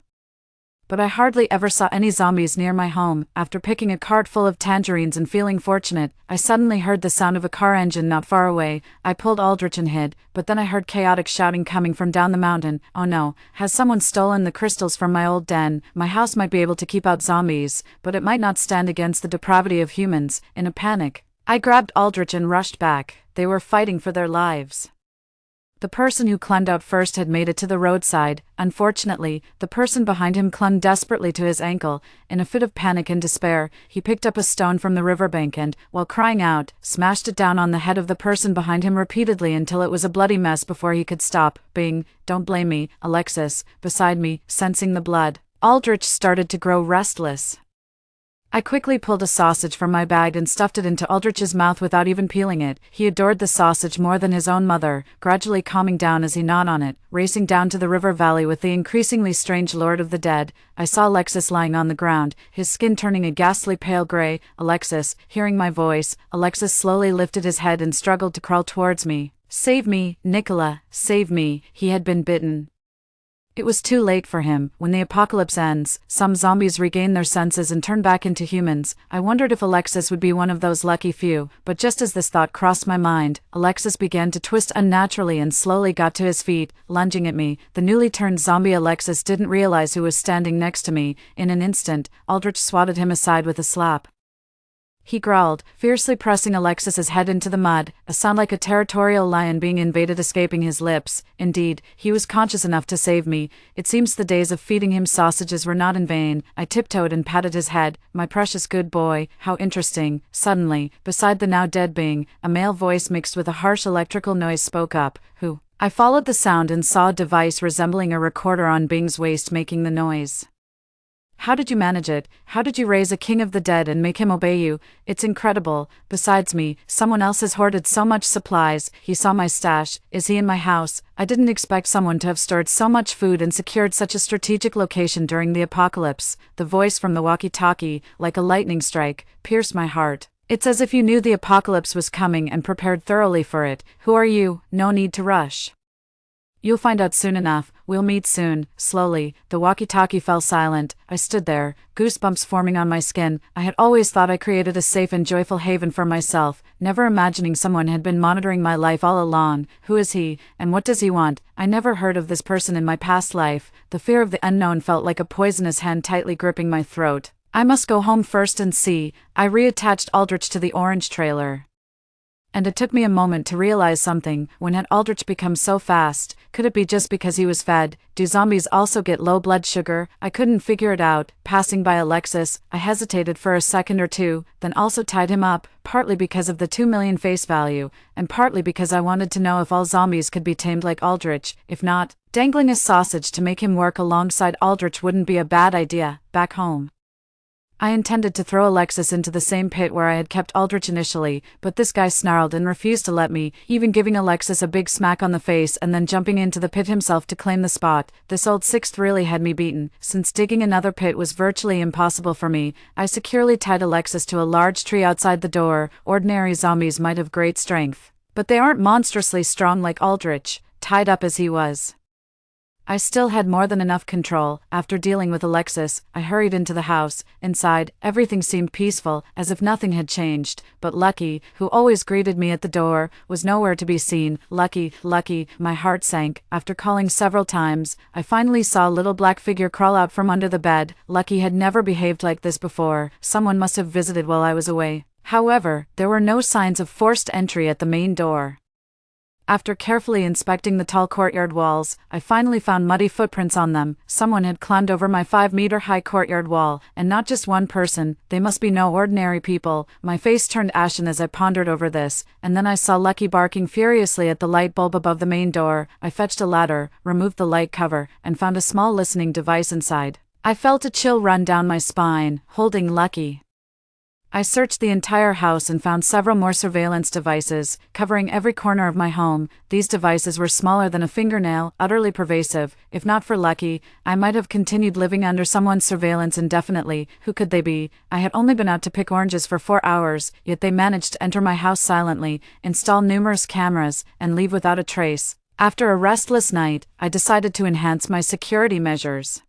but I hardly ever saw any zombies near my home. After picking a cart full of tangerines and feeling fortunate, I suddenly heard the sound of a car engine not far away. I pulled Aldrich and hid, but then I heard chaotic shouting coming from down the mountain. Oh no, has someone stolen the crystals from my old den? My house might be able to keep out zombies, but it might not stand against the depravity of humans. In a panic, I grabbed Aldrich and rushed back. They were fighting for their lives. The person who clung out first had made it to the roadside. Unfortunately, the person behind him clung desperately to his ankle. In a fit of panic and despair, he picked up a stone from the riverbank and, while crying out, smashed it down on the head of the person behind him repeatedly until it was a bloody mess before he could stop being, "Don't blame me, Alexis," beside me, sensing the blood. Aldrich started to grow restless. I quickly pulled a sausage from my bag and stuffed it into Aldrich's mouth without even peeling it. He adored the sausage more than his own mother, gradually calming down as he gnawed on it. Racing down to the river valley with the increasingly strange Lord of the Dead, I saw Alexis lying on the ground, his skin turning a ghastly pale gray. "Alexis," hearing my voice, Alexis slowly lifted his head and struggled to crawl towards me. "Save me, Nicola, save me." He had been bitten. It was too late for him. When the apocalypse ends, some zombies regain their senses and turn back into humans. I wondered if Alexis would be one of those lucky few, but just as this thought crossed my mind, Alexis began to twist unnaturally and slowly got to his feet, lunging at me. The newly turned zombie Alexis didn't realize who was standing next to me. In an instant, Aldrich swatted him aside with a slap. He growled, fiercely pressing Alexis's head into the mud, a sound like a territorial lion being invaded escaping his lips. Indeed, he was conscious enough to save me. It seems the days of feeding him sausages were not in vain. I tiptoed and patted his head. "My precious good boy, how interesting." Suddenly, beside the now dead being, a male voice mixed with a harsh electrical noise spoke up. "Who?" I followed the sound and saw a device resembling a recorder on Bing's waist making the noise. "How did you manage it? How did you raise a king of the dead and make him obey you? It's incredible. Besides me, someone else has hoarded so much supplies." He saw my stash. "Is he in my house?" I didn't expect someone to have stored so much food and secured such a strategic location during the apocalypse. The voice from the walkie-talkie, like a lightning strike, pierced my heart. "It's as if you knew the apocalypse was coming and prepared thoroughly for it. Who are you? No need to rush. You'll find out soon enough. We'll meet soon." Slowly, the walkie-talkie fell silent. I stood there, goosebumps forming on my skin. I had always thought I created a safe and joyful haven for myself, never imagining someone had been monitoring my life all along. Who is he, and what does he want? I never heard of this person in my past life. The fear of the unknown felt like a poisonous hand tightly gripping my throat. I must go home first and see. I reattached Aldrich to the orange trailer. And it took me a moment to realize something. When had Aldrich become so fast? Could it be just because he was fed? Do zombies also get low blood sugar? I couldn't figure it out. Passing by Alexis, I hesitated for a second or two, then also tied him up, partly because of the 2 million face value, and partly because I wanted to know if all zombies could be tamed like Aldrich. If not, dangling a sausage to make him work alongside Aldrich wouldn't be a bad idea. Back home, I intended to throw Alexis into the same pit where I had kept Aldrich initially, but this guy snarled and refused to let me, even giving Alexis a big smack on the face and then jumping into the pit himself to claim the spot. This old sixth really had me beaten. Since digging another pit was virtually impossible for me, I securely tied Alexis to a large tree outside the door. Ordinary zombies might have great strength, but they aren't monstrously strong like Aldrich, tied up as he was. I still had more than enough control. After dealing with Alexis, I hurried into the house. Inside, everything seemed peaceful, as if nothing had changed, but Lucky, who always greeted me at the door, was nowhere to be seen. Lucky, Lucky, my heart sank. After calling several times, I finally saw a little black figure crawl out from under the bed. Lucky had never behaved like this before. Someone must have visited while I was away. However, there were no signs of forced entry at the main door. After carefully inspecting the tall courtyard walls, I finally found muddy footprints on them. Someone had climbed over my 5-meter-high courtyard wall, and not just one person. They must be no ordinary people. My face turned ashen as I pondered over this, and then I saw Lucky barking furiously at the light bulb above the main door. I fetched a ladder, removed the light cover, and found a small listening device inside. I felt a chill run down my spine, holding Lucky. I searched the entire house and found several more surveillance devices, covering every corner of my home. These devices were smaller than a fingernail, utterly pervasive. If not for Lucky, I might have continued living under someone's surveillance indefinitely. Who could they be? I had only been out to pick oranges for 4 hours, yet they managed to enter my house silently, install numerous cameras, and leave without a trace. After a restless night, I decided to enhance my security measures.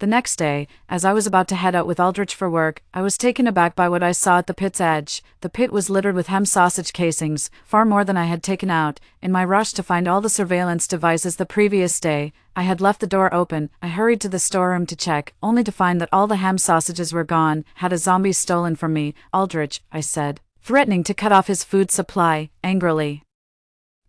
The next day, as I was about to head out with Aldrich for work, I was taken aback by what I saw at the pit's edge. The pit was littered with ham sausage casings, far more than I had taken out. In my rush to find all the surveillance devices the previous day, I had left the door open. I hurried to the storeroom to check, only to find that all the ham sausages were gone. Had a zombie stolen from me? "Aldrich," I said, threatening to cut off his food supply, angrily.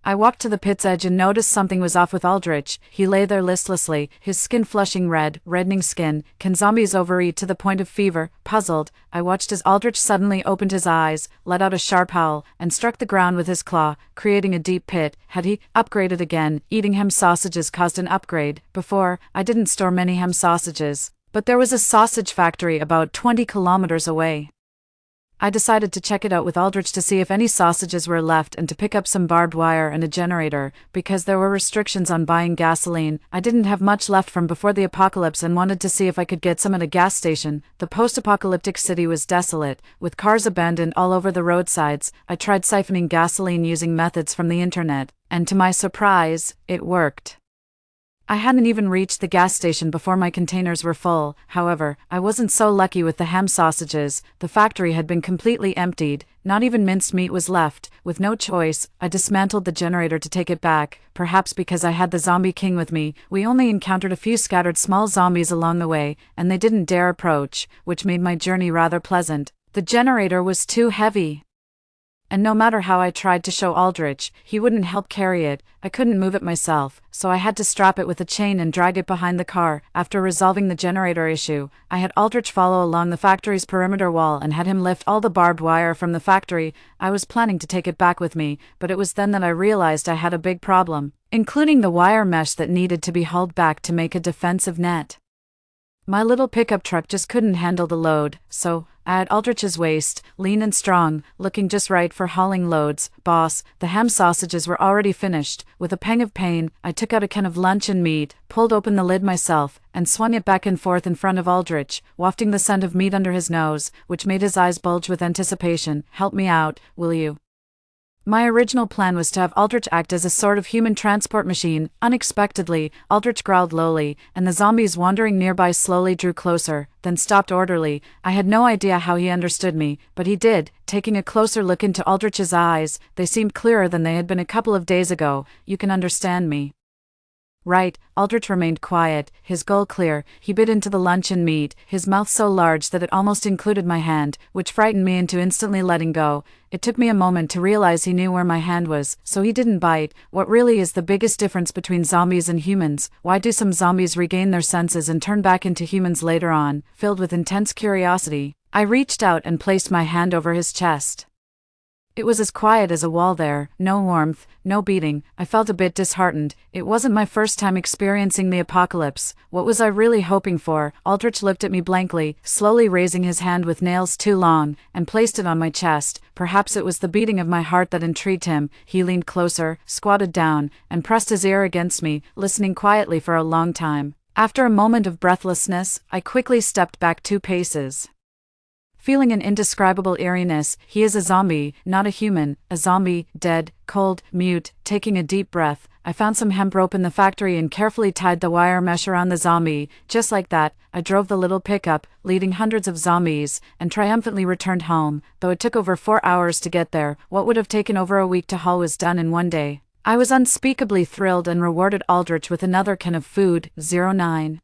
I walked to the pit's edge and noticed something was off with Aldrich. He lay there listlessly, his skin flushing red, reddening skin. Can zombies overeat to the point of fever? Puzzled, I watched as Aldrich suddenly opened his eyes, let out a sharp howl, and struck the ground with his claw, creating a deep pit. Had he upgraded again? Eating ham sausages caused an upgrade. Before, I didn't store many ham sausages, but there was a sausage factory about 20 kilometers away. I decided to check it out with Aldrich to see if any sausages were left and to pick up some barbed wire and a generator. Because there were restrictions on buying gasoline, I didn't have much left from before the apocalypse and wanted to see if I could get some at a gas station. The post-apocalyptic city was desolate, with cars abandoned all over the roadsides. I tried siphoning gasoline using methods from the internet, and to my surprise, it worked. I hadn't even reached the gas station before my containers were full. However, I wasn't so lucky with the ham sausages. The factory had been completely emptied, not even minced meat was left. With no choice, I dismantled the generator to take it back. Perhaps because I had the zombie king with me, we only encountered a few scattered small zombies along the way, and they didn't dare approach, which made my journey rather pleasant. The generator was too heavy, and no matter how I tried to show Aldrich, he wouldn't help carry it. I couldn't move it myself, so I had to strap it with a chain and drag it behind the car. After resolving the generator issue, I had Aldrich follow along the factory's perimeter wall and had him lift all the barbed wire from the factory. I was planning to take it back with me, but it was then that I realized I had a big problem, including the wire mesh that needed to be hauled back to make a defensive net. My little pickup truck just couldn't handle the load, so I had Aldrich's waist, lean and strong, looking just right for hauling loads. Boss, the ham sausages were already finished. With a pang of pain, I took out a can of luncheon meat, pulled open the lid myself, and swung it back and forth in front of Aldrich, wafting the scent of meat under his nose, which made his eyes bulge with anticipation. Help me out, will you? My original plan was to have Aldrich act as a sort of human transport machine. Unexpectedly, Aldrich growled lowly, and the zombies wandering nearby slowly drew closer, then stopped orderly. I had no idea how he understood me, but he did. Taking a closer look into Aldrich's eyes, they seemed clearer than they had been a couple of days ago. You can understand me, right? Aldrich remained quiet, his goal clear. He bit into the luncheon meat, his mouth so large that it almost included my hand, which frightened me into instantly letting go. It took me a moment to realize he knew where my hand was, so he didn't bite. What really is the biggest difference between zombies and humans? Why do some zombies regain their senses and turn back into humans later on? Filled with intense curiosity, I reached out and placed my hand over his chest. It was as quiet as a wall there, no warmth, no beating. I felt a bit disheartened. It wasn't my first time experiencing the apocalypse. What was I really hoping for? Aldrich looked at me blankly, slowly raising his hand with nails too long, and placed it on my chest. Perhaps it was the beating of my heart that intrigued him. He leaned closer, squatted down, and pressed his ear against me, listening quietly for a long time. After a moment of breathlessness, I quickly stepped back 2 paces. Feeling an indescribable eeriness. He is a zombie, not a human. A zombie, dead, cold, mute. Taking a deep breath, I found some hemp rope in the factory and carefully tied the wire mesh around the zombie. Just like that, I drove the little pickup, leading hundreds of zombies, and triumphantly returned home. Though it took over 4 hours to get there, what would have taken over a week to haul was done in one day. I was unspeakably thrilled and rewarded Aldrich with another can of food. 09.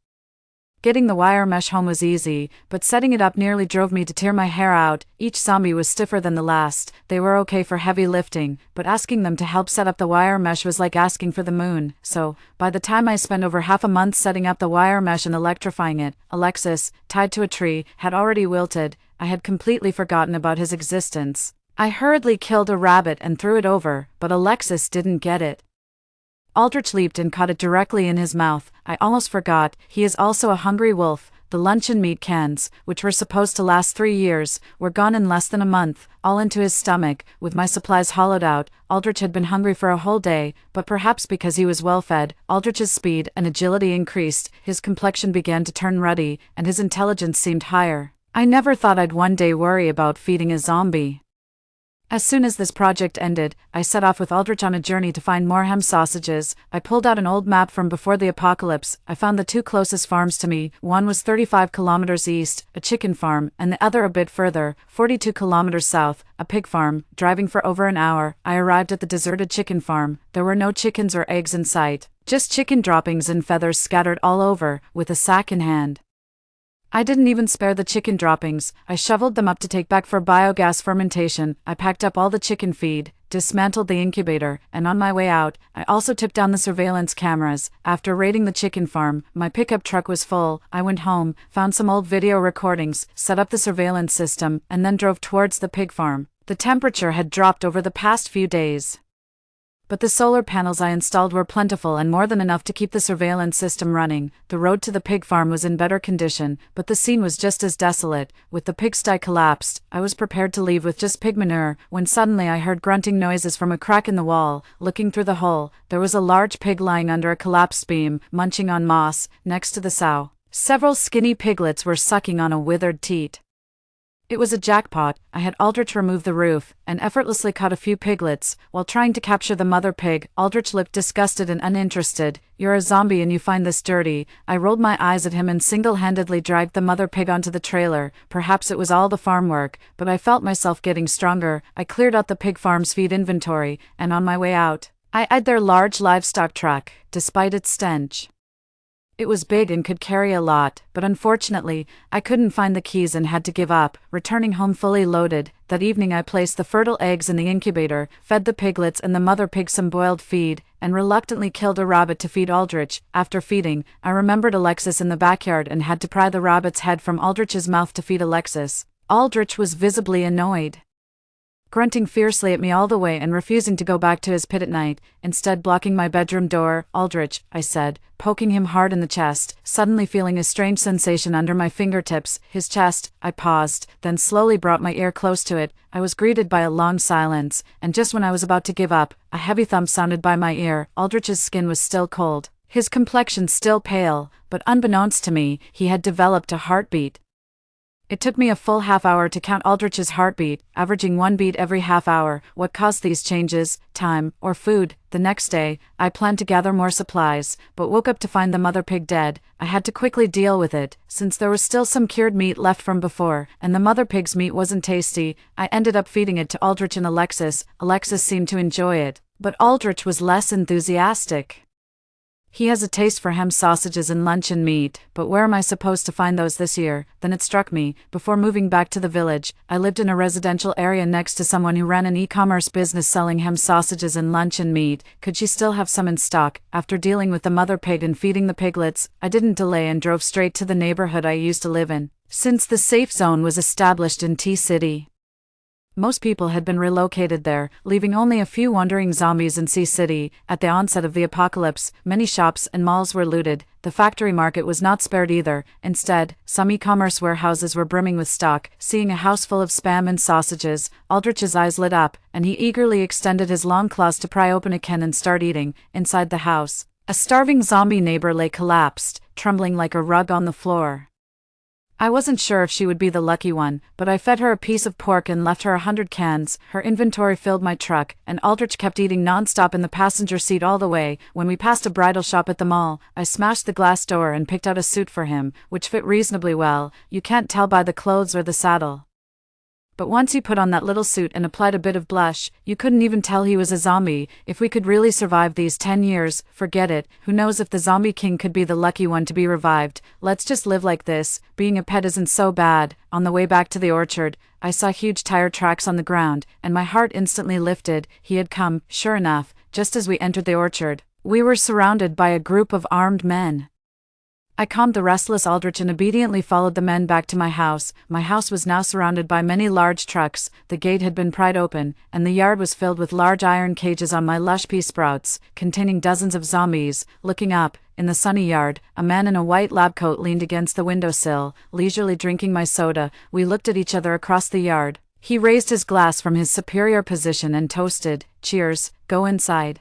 Getting the wire mesh home was easy, but setting it up nearly drove me to tear my hair out. Each zombie was stiffer than the last. They were okay for heavy lifting, but asking them to help set up the wire mesh was like asking for the moon. So, by the time I spent over half a month setting up the wire mesh and electrifying it, Alexis, tied to a tree, had already wilted. I had completely forgotten about his existence. I hurriedly killed a rabbit and threw it over, but Alexis didn't get it. Aldrich leaped and caught it directly in his mouth. I almost forgot, he is also a hungry wolf. The luncheon meat cans, which were supposed to last 3 years, were gone in less than a month, all into his stomach. With my supplies hollowed out, Aldrich had been hungry for a whole day, but perhaps because he was well fed, Aldrich's speed and agility increased, his complexion began to turn ruddy, and his intelligence seemed higher. I never thought I'd one day worry about feeding a zombie. As soon as this project ended, I set off with Aldrich on a journey to find more ham sausages. I pulled out an old map from before the apocalypse. I found the 2 closest farms to me. One was 35 kilometers east, a chicken farm, and the other a bit further, 42 kilometers south, a pig farm. Driving for over an hour, I arrived at the deserted chicken farm. There were no chickens or eggs in sight, just chicken droppings and feathers scattered all over, with a sack in hand. I didn't even spare the chicken droppings. I shoveled them up to take back for biogas fermentation. I packed up all the chicken feed, dismantled the incubator, and on my way out, I also took down the surveillance cameras. After raiding the chicken farm, my pickup truck was full. I went home, found some old video recordings, set up the surveillance system, and then drove towards the pig farm. The temperature had dropped over the past few days, but the solar panels I installed were plentiful and more than enough to keep the surveillance system running. The road to the pig farm was in better condition, but the scene was just as desolate. With the pigsty collapsed, I was prepared to leave with just pig manure, when suddenly I heard grunting noises from a crack in the wall. Looking through the hole, there was a large pig lying under a collapsed beam, munching on moss, next to the sow. Several skinny piglets were sucking on a withered teat. It was a jackpot. I had Aldrich remove the roof, and effortlessly caught a few piglets. While trying to capture the mother pig, Aldrich looked disgusted and uninterested. "You're a zombie and you find this dirty." I rolled my eyes at him and single-handedly dragged the mother pig onto the trailer. Perhaps it was all the farm work, but I felt myself getting stronger. I cleared out the pig farm's feed inventory, and on my way out, I eyed their large livestock truck, despite its stench. It was big and could carry a lot, but unfortunately, I couldn't find the keys and had to give up. Returning home fully loaded, that evening I placed the fertile eggs in the incubator, fed the piglets and the mother pig some boiled feed, and reluctantly killed a rabbit to feed Aldrich. After feeding, I remembered Alexis in the backyard and had to pry the rabbit's head from Aldrich's mouth to feed Alexis. Aldrich was visibly annoyed, grunting fiercely at me all the way and refusing to go back to his pit at night, instead blocking my bedroom door. "Aldrich," I said, poking him hard in the chest, suddenly feeling a strange sensation under my fingertips. His chest. I paused, then slowly brought my ear close to it. I was greeted by a long silence, and just when I was about to give up, a heavy thump sounded by my ear. Aldrich's skin was still cold, his complexion still pale, but unbeknownst to me, he had developed a heartbeat. It took me a full half hour to count Aldrich's heartbeat, averaging one beat every half hour. What caused these changes? Time, or food? The next day, I planned to gather more supplies, but woke up to find the mother pig dead. I had to quickly deal with it, since there was still some cured meat left from before, and the mother pig's meat wasn't tasty. I ended up feeding it to Aldrich and Alexis. Alexis seemed to enjoy it, but Aldrich was less enthusiastic. He has a taste for ham sausages and luncheon meat, but where am I supposed to find those this year? Then it struck me, before moving back to the village, I lived in a residential area next to someone who ran an e-commerce business selling ham sausages and luncheon meat. Could she still have some in stock? After dealing with the mother pig and feeding the piglets, I didn't delay and drove straight to the neighborhood I used to live in, since the safe zone was established in T-City. Most people had been relocated there, leaving only a few wandering zombies in C-City. At the onset of the apocalypse, many shops and malls were looted. The factory market was not spared either. Instead, some e-commerce warehouses were brimming with stock. Seeing a house full of spam and sausages, Aldrich's eyes lit up, and he eagerly extended his long claws to pry open a can and start eating. Inside the house, a starving zombie neighbor lay collapsed, trembling like a rug on the floor. I wasn't sure if she would be the lucky one, but I fed her a piece of pork and left her 100 cans. Her inventory filled my truck, and Aldrich kept eating non-stop in the passenger seat all the way. When we passed a bridal shop at the mall, I smashed the glass door and picked out a suit for him, which fit reasonably well. You can't tell by the clothes or the saddle, but once he put on that little suit and applied a bit of blush, you couldn't even tell he was a zombie. If we could really survive these 10 years, forget it. Who knows if the zombie king could be the lucky one to be revived. Let's just live like this. Being a pet isn't so bad. On the way back to the orchard, I saw huge tire tracks on the ground, and my heart instantly lifted. He had come, sure enough, just as we entered the orchard. We were surrounded by a group of armed men. I calmed the restless Aldrich and obediently followed the men back to my house. My house was now surrounded by many large trucks, the gate had been pried open, and the yard was filled with large iron cages on my lush pea sprouts, containing dozens of zombies. Looking up, in the sunny yard, a man in a white lab coat leaned against the windowsill, leisurely drinking my soda. We looked at each other across the yard. He raised his glass from his superior position and toasted, "Cheers, go inside."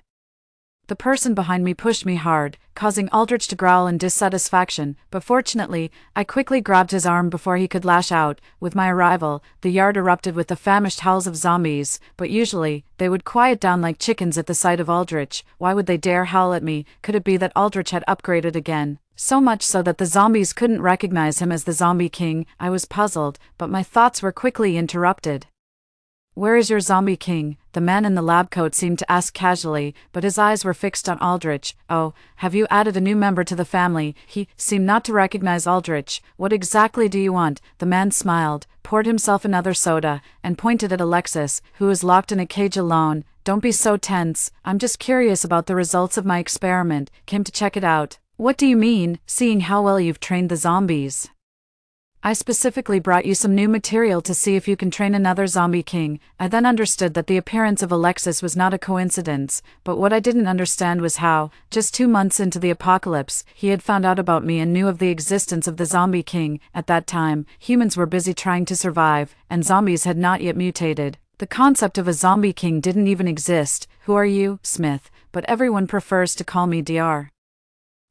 The person behind me pushed me hard, causing Aldrich to growl in dissatisfaction, but fortunately, I quickly grabbed his arm before he could lash out. With my arrival, the yard erupted with the famished howls of zombies, but usually, they would quiet down like chickens at the sight of Aldrich. Why would they dare howl at me? Could it be that Aldrich had upgraded again? So much so that the zombies couldn't recognize him as the Zombie King? I was puzzled, but my thoughts were quickly interrupted. Where is your zombie king? The man in the lab coat seemed to ask casually, but his eyes were fixed on Aldrich. Oh, have you added a new member to the family? He seemed not to recognize Aldrich. What exactly do you want? The man smiled, poured himself another soda, and pointed at Alexis, who was locked in a cage alone. Don't be so tense. I'm just curious about the results of my experiment. Came to check it out. What do you mean, seeing how well you've trained the zombies? I specifically brought you some new material to see if you can train another zombie king. I then understood that the appearance of Alexis was not a coincidence, but what I didn't understand was how, just 2 months into the apocalypse, he had found out about me and knew of the existence of the zombie king. At that time, humans were busy trying to survive, and zombies had not yet mutated. The concept of a zombie king didn't even exist. Who are you? Smith, but everyone prefers to call me Dr.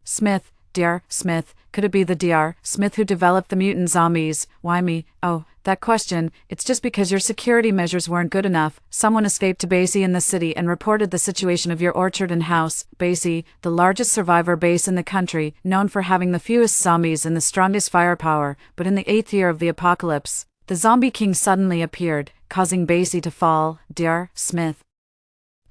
Smith. Dr. Smith, could it be the Dr. Smith who developed the mutant zombies? Why me? Oh, that question. It's just because your security measures weren't good enough. Someone escaped to Basie in the city and reported the situation of your orchard and house. Basie, the largest survivor base in the country, known for having the fewest zombies and the strongest firepower, but in the 8th year of the apocalypse, the zombie king suddenly appeared, causing Basie to fall. Dr. Smith,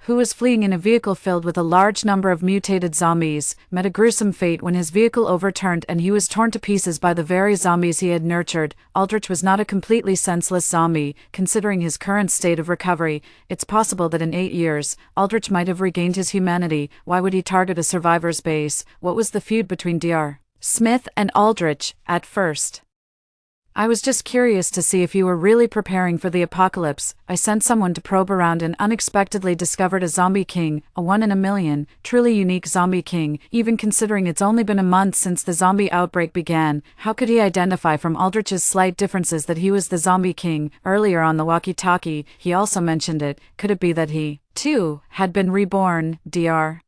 who was fleeing in a vehicle filled with a large number of mutated zombies, met a gruesome fate when his vehicle overturned and he was torn to pieces by the very zombies he had nurtured. Aldrich was not a completely senseless zombie, considering his current state of recovery. It's possible that in 8 years, Aldrich might have regained his humanity. Why would he target a survivor's base? What was the feud between Dr. Smith and Aldrich, at first? I was just curious to see if you were really preparing for the apocalypse. I sent someone to probe around and unexpectedly discovered a zombie king, a 1 in a million, truly unique zombie king, even considering it's only been a month since the zombie outbreak began. How could he identify from Aldrich's slight differences that he was the zombie king? Earlier on the walkie-talkie, he also mentioned it. Could it be that he, too, had been reborn? Dr.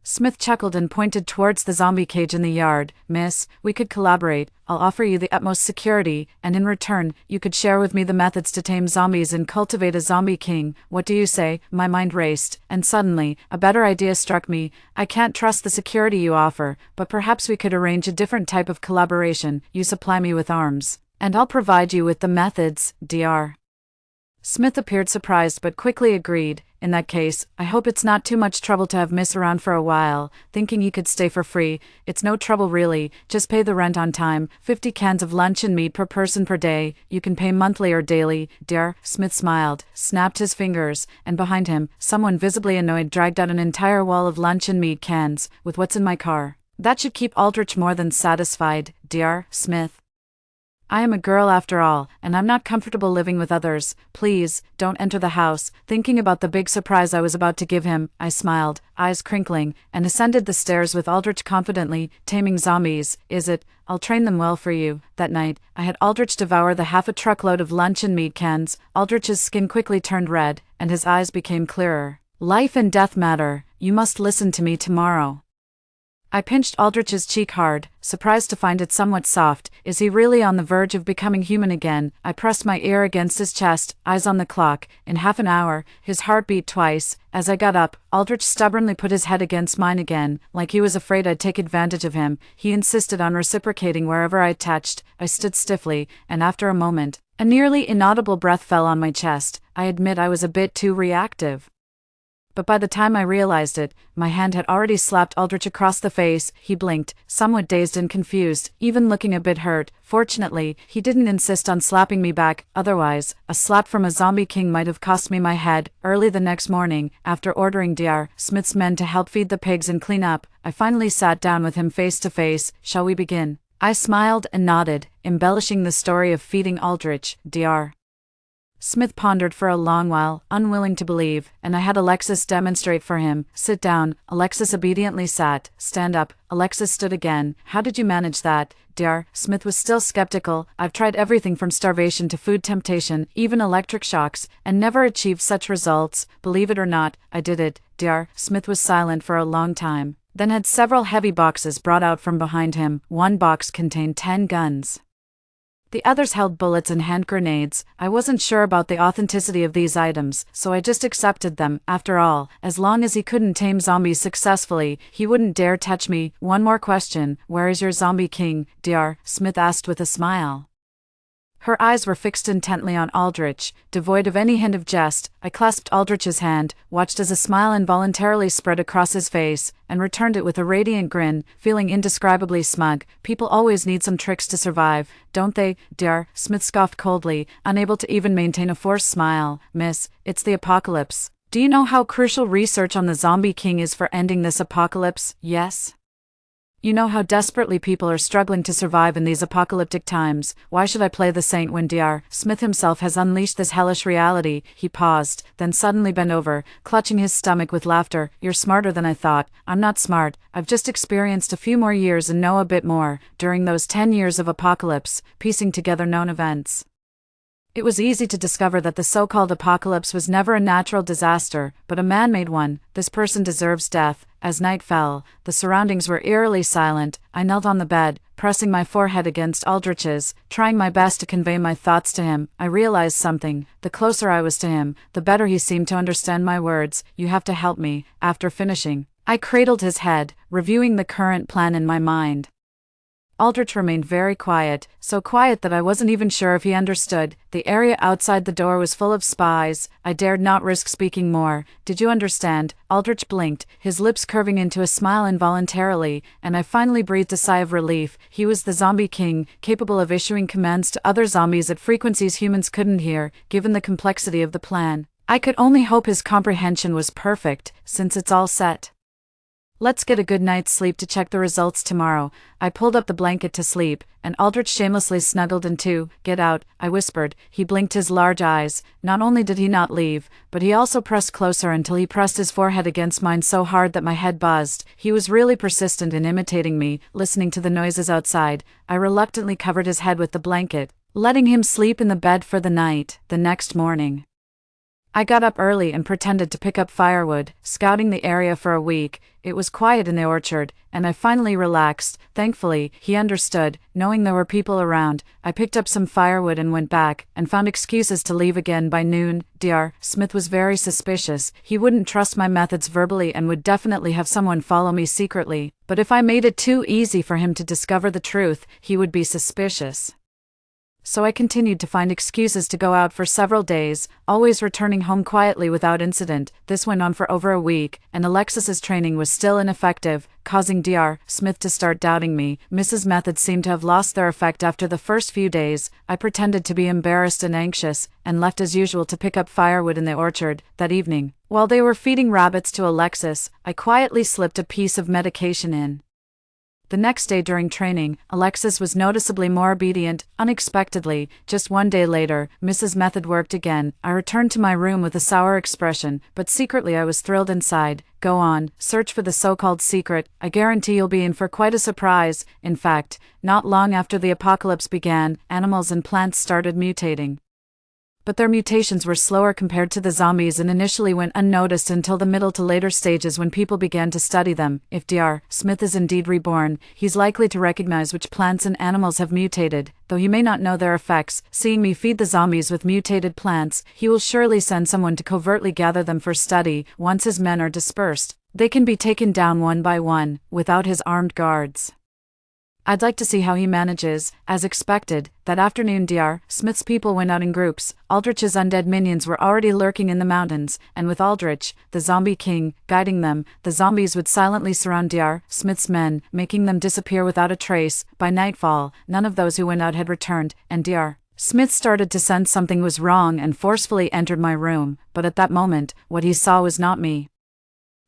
Smith chuckled and pointed towards the zombie cage in the yard. Miss, we could collaborate. I'll offer you the utmost security, and in return, you could share with me the methods to tame zombies and cultivate a zombie king. What do you say? My mind raced, and suddenly, a better idea struck me. I can't trust the security you offer, but perhaps we could arrange a different type of collaboration. You supply me with arms, and I'll provide you with the methods. Dr. Smith appeared surprised but quickly agreed. In that case, I hope it's not too much trouble to have Miss around for a while, thinking he could stay for free. It's no trouble really, just pay the rent on time, 50 cans of lunch and meat per person per day. You can pay monthly or daily. Dr. Smith smiled, snapped his fingers, and behind him, someone visibly annoyed dragged out an entire wall of lunch and meat cans. With what's in my car? That should keep Aldrich more than satisfied. Dr. Smith, I am a girl after all, and I'm not comfortable living with others. Please, don't enter the house. Thinking about the big surprise I was about to give him, I smiled, eyes crinkling, and ascended the stairs with Aldrich confidently. Taming zombies, is it? I'll train them well for you. That night, I had Aldrich devour the half a truckload of lunch and meat cans. Aldrich's skin quickly turned red, and his eyes became clearer. Life and death matter. You must listen to me tomorrow. I pinched Aldrich's cheek hard, surprised to find it somewhat soft. Is he really on the verge of becoming human again? I pressed my ear against his chest, eyes on the clock. In half an hour, his heart beat twice. As I got up, Aldrich stubbornly put his head against mine again, like he was afraid I'd take advantage of him. He insisted on reciprocating wherever I touched. I stood stiffly, and after a moment, a nearly inaudible breath fell on my chest. I admit I was a bit too reactive. But by the time I realized it, my hand had already slapped Aldrich across the face. He blinked, somewhat dazed and confused, even looking a bit hurt. Fortunately, he didn't insist on slapping me back, otherwise, a slap from a zombie king might have cost me my head. Early the next morning, after ordering Dr. Smith's men to help feed the pigs and clean up, I finally sat down with him face to face. Shall we begin? I smiled and nodded, embellishing the story of feeding Aldrich. Dr. Smith pondered for a long while, unwilling to believe, and I had Alexis demonstrate for him. Sit down. Alexis obediently sat. Stand up. Alexis stood again. How did you manage that? Dr. Smith was still skeptical. I've tried everything from starvation to food temptation, even electric shocks, and never achieved such results. Believe it or not, I did it. Dr. Smith was silent for a long time, then had several heavy boxes brought out from behind him. One box contained 10 guns. The others held bullets and hand grenades. I wasn't sure about the authenticity of these items, so I just accepted them. After all, as long as he couldn't tame zombies successfully, he wouldn't dare touch me. One more question. Where is your zombie king? Dr. Smith asked with a smile. Her eyes were fixed intently on Aldrich, devoid of any hint of jest. I clasped Aldrich's hand, watched as a smile involuntarily spread across his face, and returned it with a radiant grin, feeling indescribably smug. People always need some tricks to survive, don't they, dear? Smith scoffed coldly, unable to even maintain a forced smile. Miss, it's the apocalypse. Do you know how crucial research on the Zombie King is for ending this apocalypse? Yes? You know how desperately people are struggling to survive in these apocalyptic times. Why should I play the saint when Dr. Smith himself has unleashed this hellish reality? He paused, then suddenly bent over, clutching his stomach with laughter. You're smarter than I thought. I'm not smart. I've just experienced a few more years and know a bit more. During those 10 years of apocalypse, piecing together known events, it was easy to discover that the so-called apocalypse was never a natural disaster, but a man-made one. This person deserves death. As night fell, the surroundings were eerily silent. I knelt on the bed, pressing my forehead against Aldrich's, trying my best to convey my thoughts to him. I realized something. The closer I was to him, the better he seemed to understand my words. You have to help me. After finishing, I cradled his head, reviewing the current plan in my mind. Aldrich remained very quiet, so quiet that I wasn't even sure if he understood. The area outside the door was full of spies. I dared not risk speaking more. Did you understand? Aldrich blinked, his lips curving into a smile involuntarily, and I finally breathed a sigh of relief. He was the Zombie King, capable of issuing commands to other zombies at frequencies humans couldn't hear, given the complexity of the plan. I could only hope his comprehension was perfect, since it's all set. Let's get a good night's sleep to check the results tomorrow. I pulled up the blanket to sleep, and Aldrich shamelessly snuggled in too. Get out, I whispered. He blinked his large eyes. Not only did he not leave, but he also pressed closer until he pressed his forehead against mine so hard that my head buzzed. He was really persistent in imitating me, listening to the noises outside. I reluctantly covered his head with the blanket, letting him sleep in the bed for the night. The next morning, I got up early and pretended to pick up firewood, scouting the area for a week. It was quiet in the orchard, and I finally relaxed. Thankfully, he understood, knowing there were people around. I picked up some firewood and went back, and found excuses to leave again by noon. Dr. Smith was very suspicious. He wouldn't trust my methods verbally and would definitely have someone follow me secretly. But if I made it too easy for him to discover the truth, he would be suspicious. So I continued to find excuses to go out for several days, always returning home quietly without incident. This went on for over a week, and Alexis's training was still ineffective, causing Dr. Smith to start doubting me. Mrs. Methods seemed to have lost their effect after the first few days. I pretended to be embarrassed and anxious, and left as usual to pick up firewood in the orchard. That evening, while they were feeding rabbits to Alexis, I quietly slipped a piece of medication in. The next day during training, Alexis was noticeably more obedient. Unexpectedly, just one day later, Mrs. Method worked again. I returned to my room with a sour expression, but secretly I was thrilled inside. Go on, search for the so-called secret. I guarantee you'll be in for quite a surprise. In fact, not long after the apocalypse began, animals and plants started mutating. But their mutations were slower compared to the zombies and initially went unnoticed until the middle to later stages when people began to study them. If Dr. Smith is indeed reborn, he's likely to recognize which plants and animals have mutated, though he may not know their effects. Seeing me feed the zombies with mutated plants, he will surely send someone to covertly gather them for study. Once his men are dispersed, they can be taken down one by one, without his armed guards. I'd like to see how he manages. As expected, that afternoon Dr. Smith's people went out in groups. Aldrich's undead minions were already lurking in the mountains, and with Aldrich, the Zombie King, guiding them, the zombies would silently surround Dr. Smith's men, making them disappear without a trace. By nightfall, none of those who went out had returned, and Dr. Smith started to sense something was wrong and forcefully entered my room, but at that moment, what he saw was not me,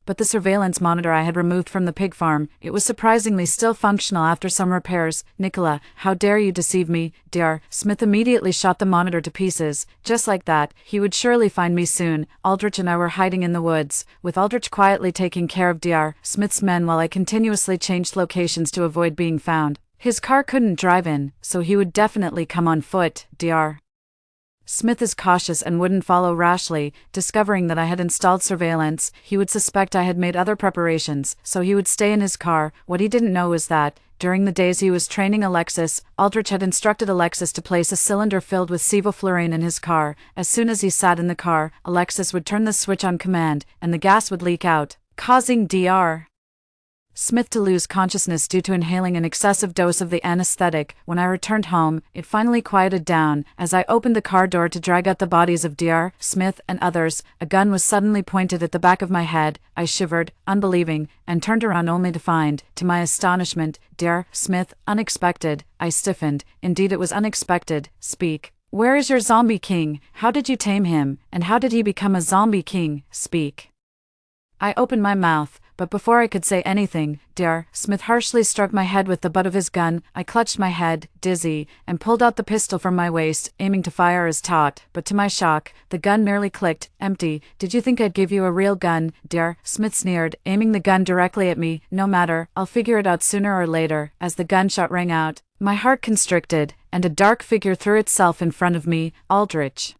but the surveillance monitor I had removed from the pig farm. It was surprisingly still functional after some repairs. Nicola, how dare you deceive me? Dr. Smith immediately shot the monitor to pieces. Just like that, he would surely find me soon. Aldrich and I were hiding in the woods, with Aldrich quietly taking care of Dr. Smith's men while I continuously changed locations to avoid being found. His car couldn't drive in, so he would definitely come on foot. Dr. Smith is cautious and wouldn't follow rashly. Discovering that I had installed surveillance, he would suspect I had made other preparations, so he would stay in his car. What he didn't know was that, during the days he was training Alexis, Aldrich had instructed Alexis to place a cylinder filled with sevoflurane in his car. As soon as he sat in the car, Alexis would turn the switch on command, and the gas would leak out, causing Dr. Smith to lose consciousness due to inhaling an excessive dose of the anesthetic. When I returned home, it finally quieted down. As I opened the car door to drag out the bodies of Dr. Smith and others, a gun was suddenly pointed at the back of my head. I shivered, unbelieving, and turned around only to find, to my astonishment, Dr. Smith. Unexpected. I stiffened. Indeed, it was unexpected. Speak. Where is your zombie king? How did you tame him? And how did he become a zombie king? Speak. I opened my mouth, but before I could say anything, Dr. Smith harshly struck my head with the butt of his gun. I clutched my head, dizzy, and pulled out the pistol from my waist, aiming to fire as taught, but to my shock, the gun merely clicked, empty. Did you think I'd give you a real gun? Dr. Smith sneered, aiming the gun directly at me. No matter, I'll figure it out sooner or later. As the gunshot rang out, my heart constricted, and a dark figure threw itself in front of me, Aldrich.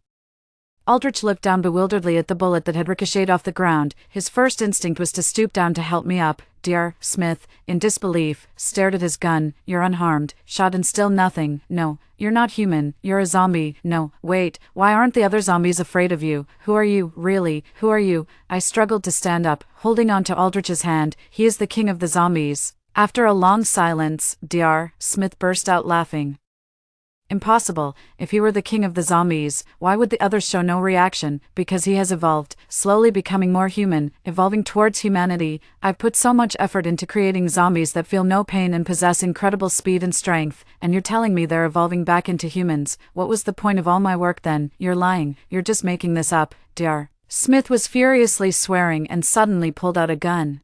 Aldrich looked down bewilderedly at the bullet that had ricocheted off the ground. His first instinct was to stoop down to help me up. Dr. Smith, in disbelief, stared at his gun. You're unharmed. Shot and still nothing. No, you're not human. You're a zombie. No, wait, why aren't the other zombies afraid of you? Who are you, really? Who are you? I struggled to stand up, holding on to Aldrich's hand. He is the king of the zombies. After a long silence, Dr. Smith burst out laughing. Impossible. If he were the king of the zombies, why would the others show no reaction? Because he has evolved, slowly becoming more human, evolving towards humanity. I've put so much effort into creating zombies that feel no pain and possess incredible speed and strength, and you're telling me they're evolving back into humans. What was the point of all my work then? You're lying. You're just making this up, Dr. Smith was furiously swearing and suddenly pulled out a gun.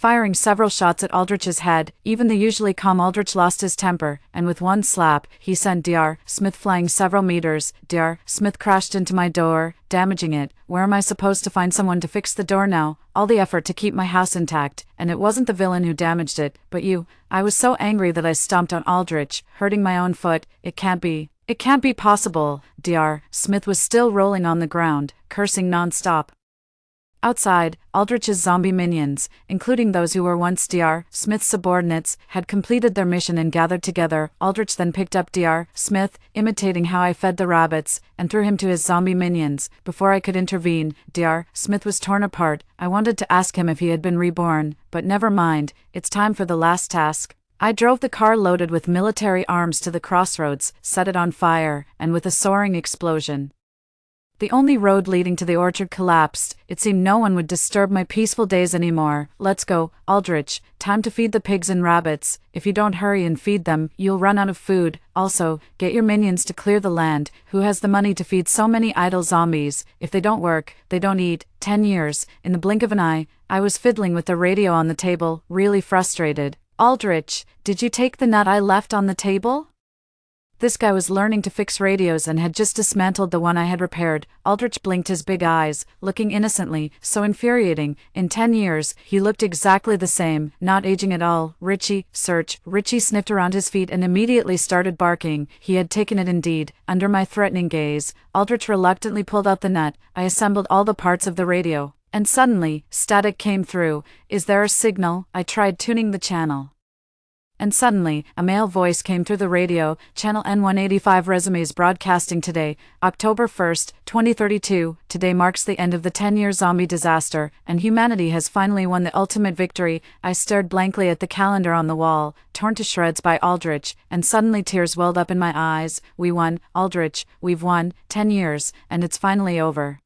Firing several shots at Aldrich's head, even the usually calm Aldrich lost his temper, and with one slap, he sent Dr. Smith flying several meters. Dr. Smith crashed into my door, damaging it. Where am I supposed to find someone to fix the door now? All the effort to keep my house intact, and it wasn't the villain who damaged it, but you. I was so angry that I stomped on Aldrich, hurting my own foot. It can't be. It can't be possible. Dr. Smith was still rolling on the ground, cursing non-stop. Outside, Aldrich's zombie minions, including those who were once Dr. Smith's subordinates, had completed their mission and gathered together. Aldrich then picked up Dr. Smith, imitating how I fed the rabbits, and threw him to his zombie minions. Before I could intervene, Dr. Smith was torn apart. I wanted to ask him if he had been reborn, but never mind, it's time for the last task. I drove the car loaded with military arms to the crossroads, set it on fire, and with a soaring explosion, the only road leading to the orchard collapsed. It seemed no one would disturb my peaceful days anymore. Let's go, Aldrich. Time to feed the pigs and rabbits. If you don't hurry and feed them, you'll run out of food. Also, get your minions to clear the land. Who has the money to feed so many idle zombies? If they don't work, they don't eat. 10 years. In the blink of an eye, I was fiddling with the radio on the table, really frustrated. Aldrich, did you take the nut I left on the table? This guy was learning to fix radios and had just dismantled the one I had repaired. Aldrich blinked his big eyes, looking innocently, so infuriating. In 10 years, he looked exactly the same, not aging at all. Richie, search. Richie sniffed around his feet and immediately started barking. He had taken it indeed. Under my threatening gaze, Aldrich reluctantly pulled out the nut. I assembled all the parts of the radio. And suddenly, static came through. Is there a signal? I tried tuning the channel. And suddenly, a male voice came through the radio. Channel N185 resumes broadcasting today, October 1st, 2032. Today marks the end of the 10-year zombie disaster, and humanity has finally won the ultimate victory. I stared blankly at the calendar on the wall, torn to shreds by Aldrich, and suddenly tears welled up in my eyes. We won, Aldrich, we've won, 10 years, and it's finally over.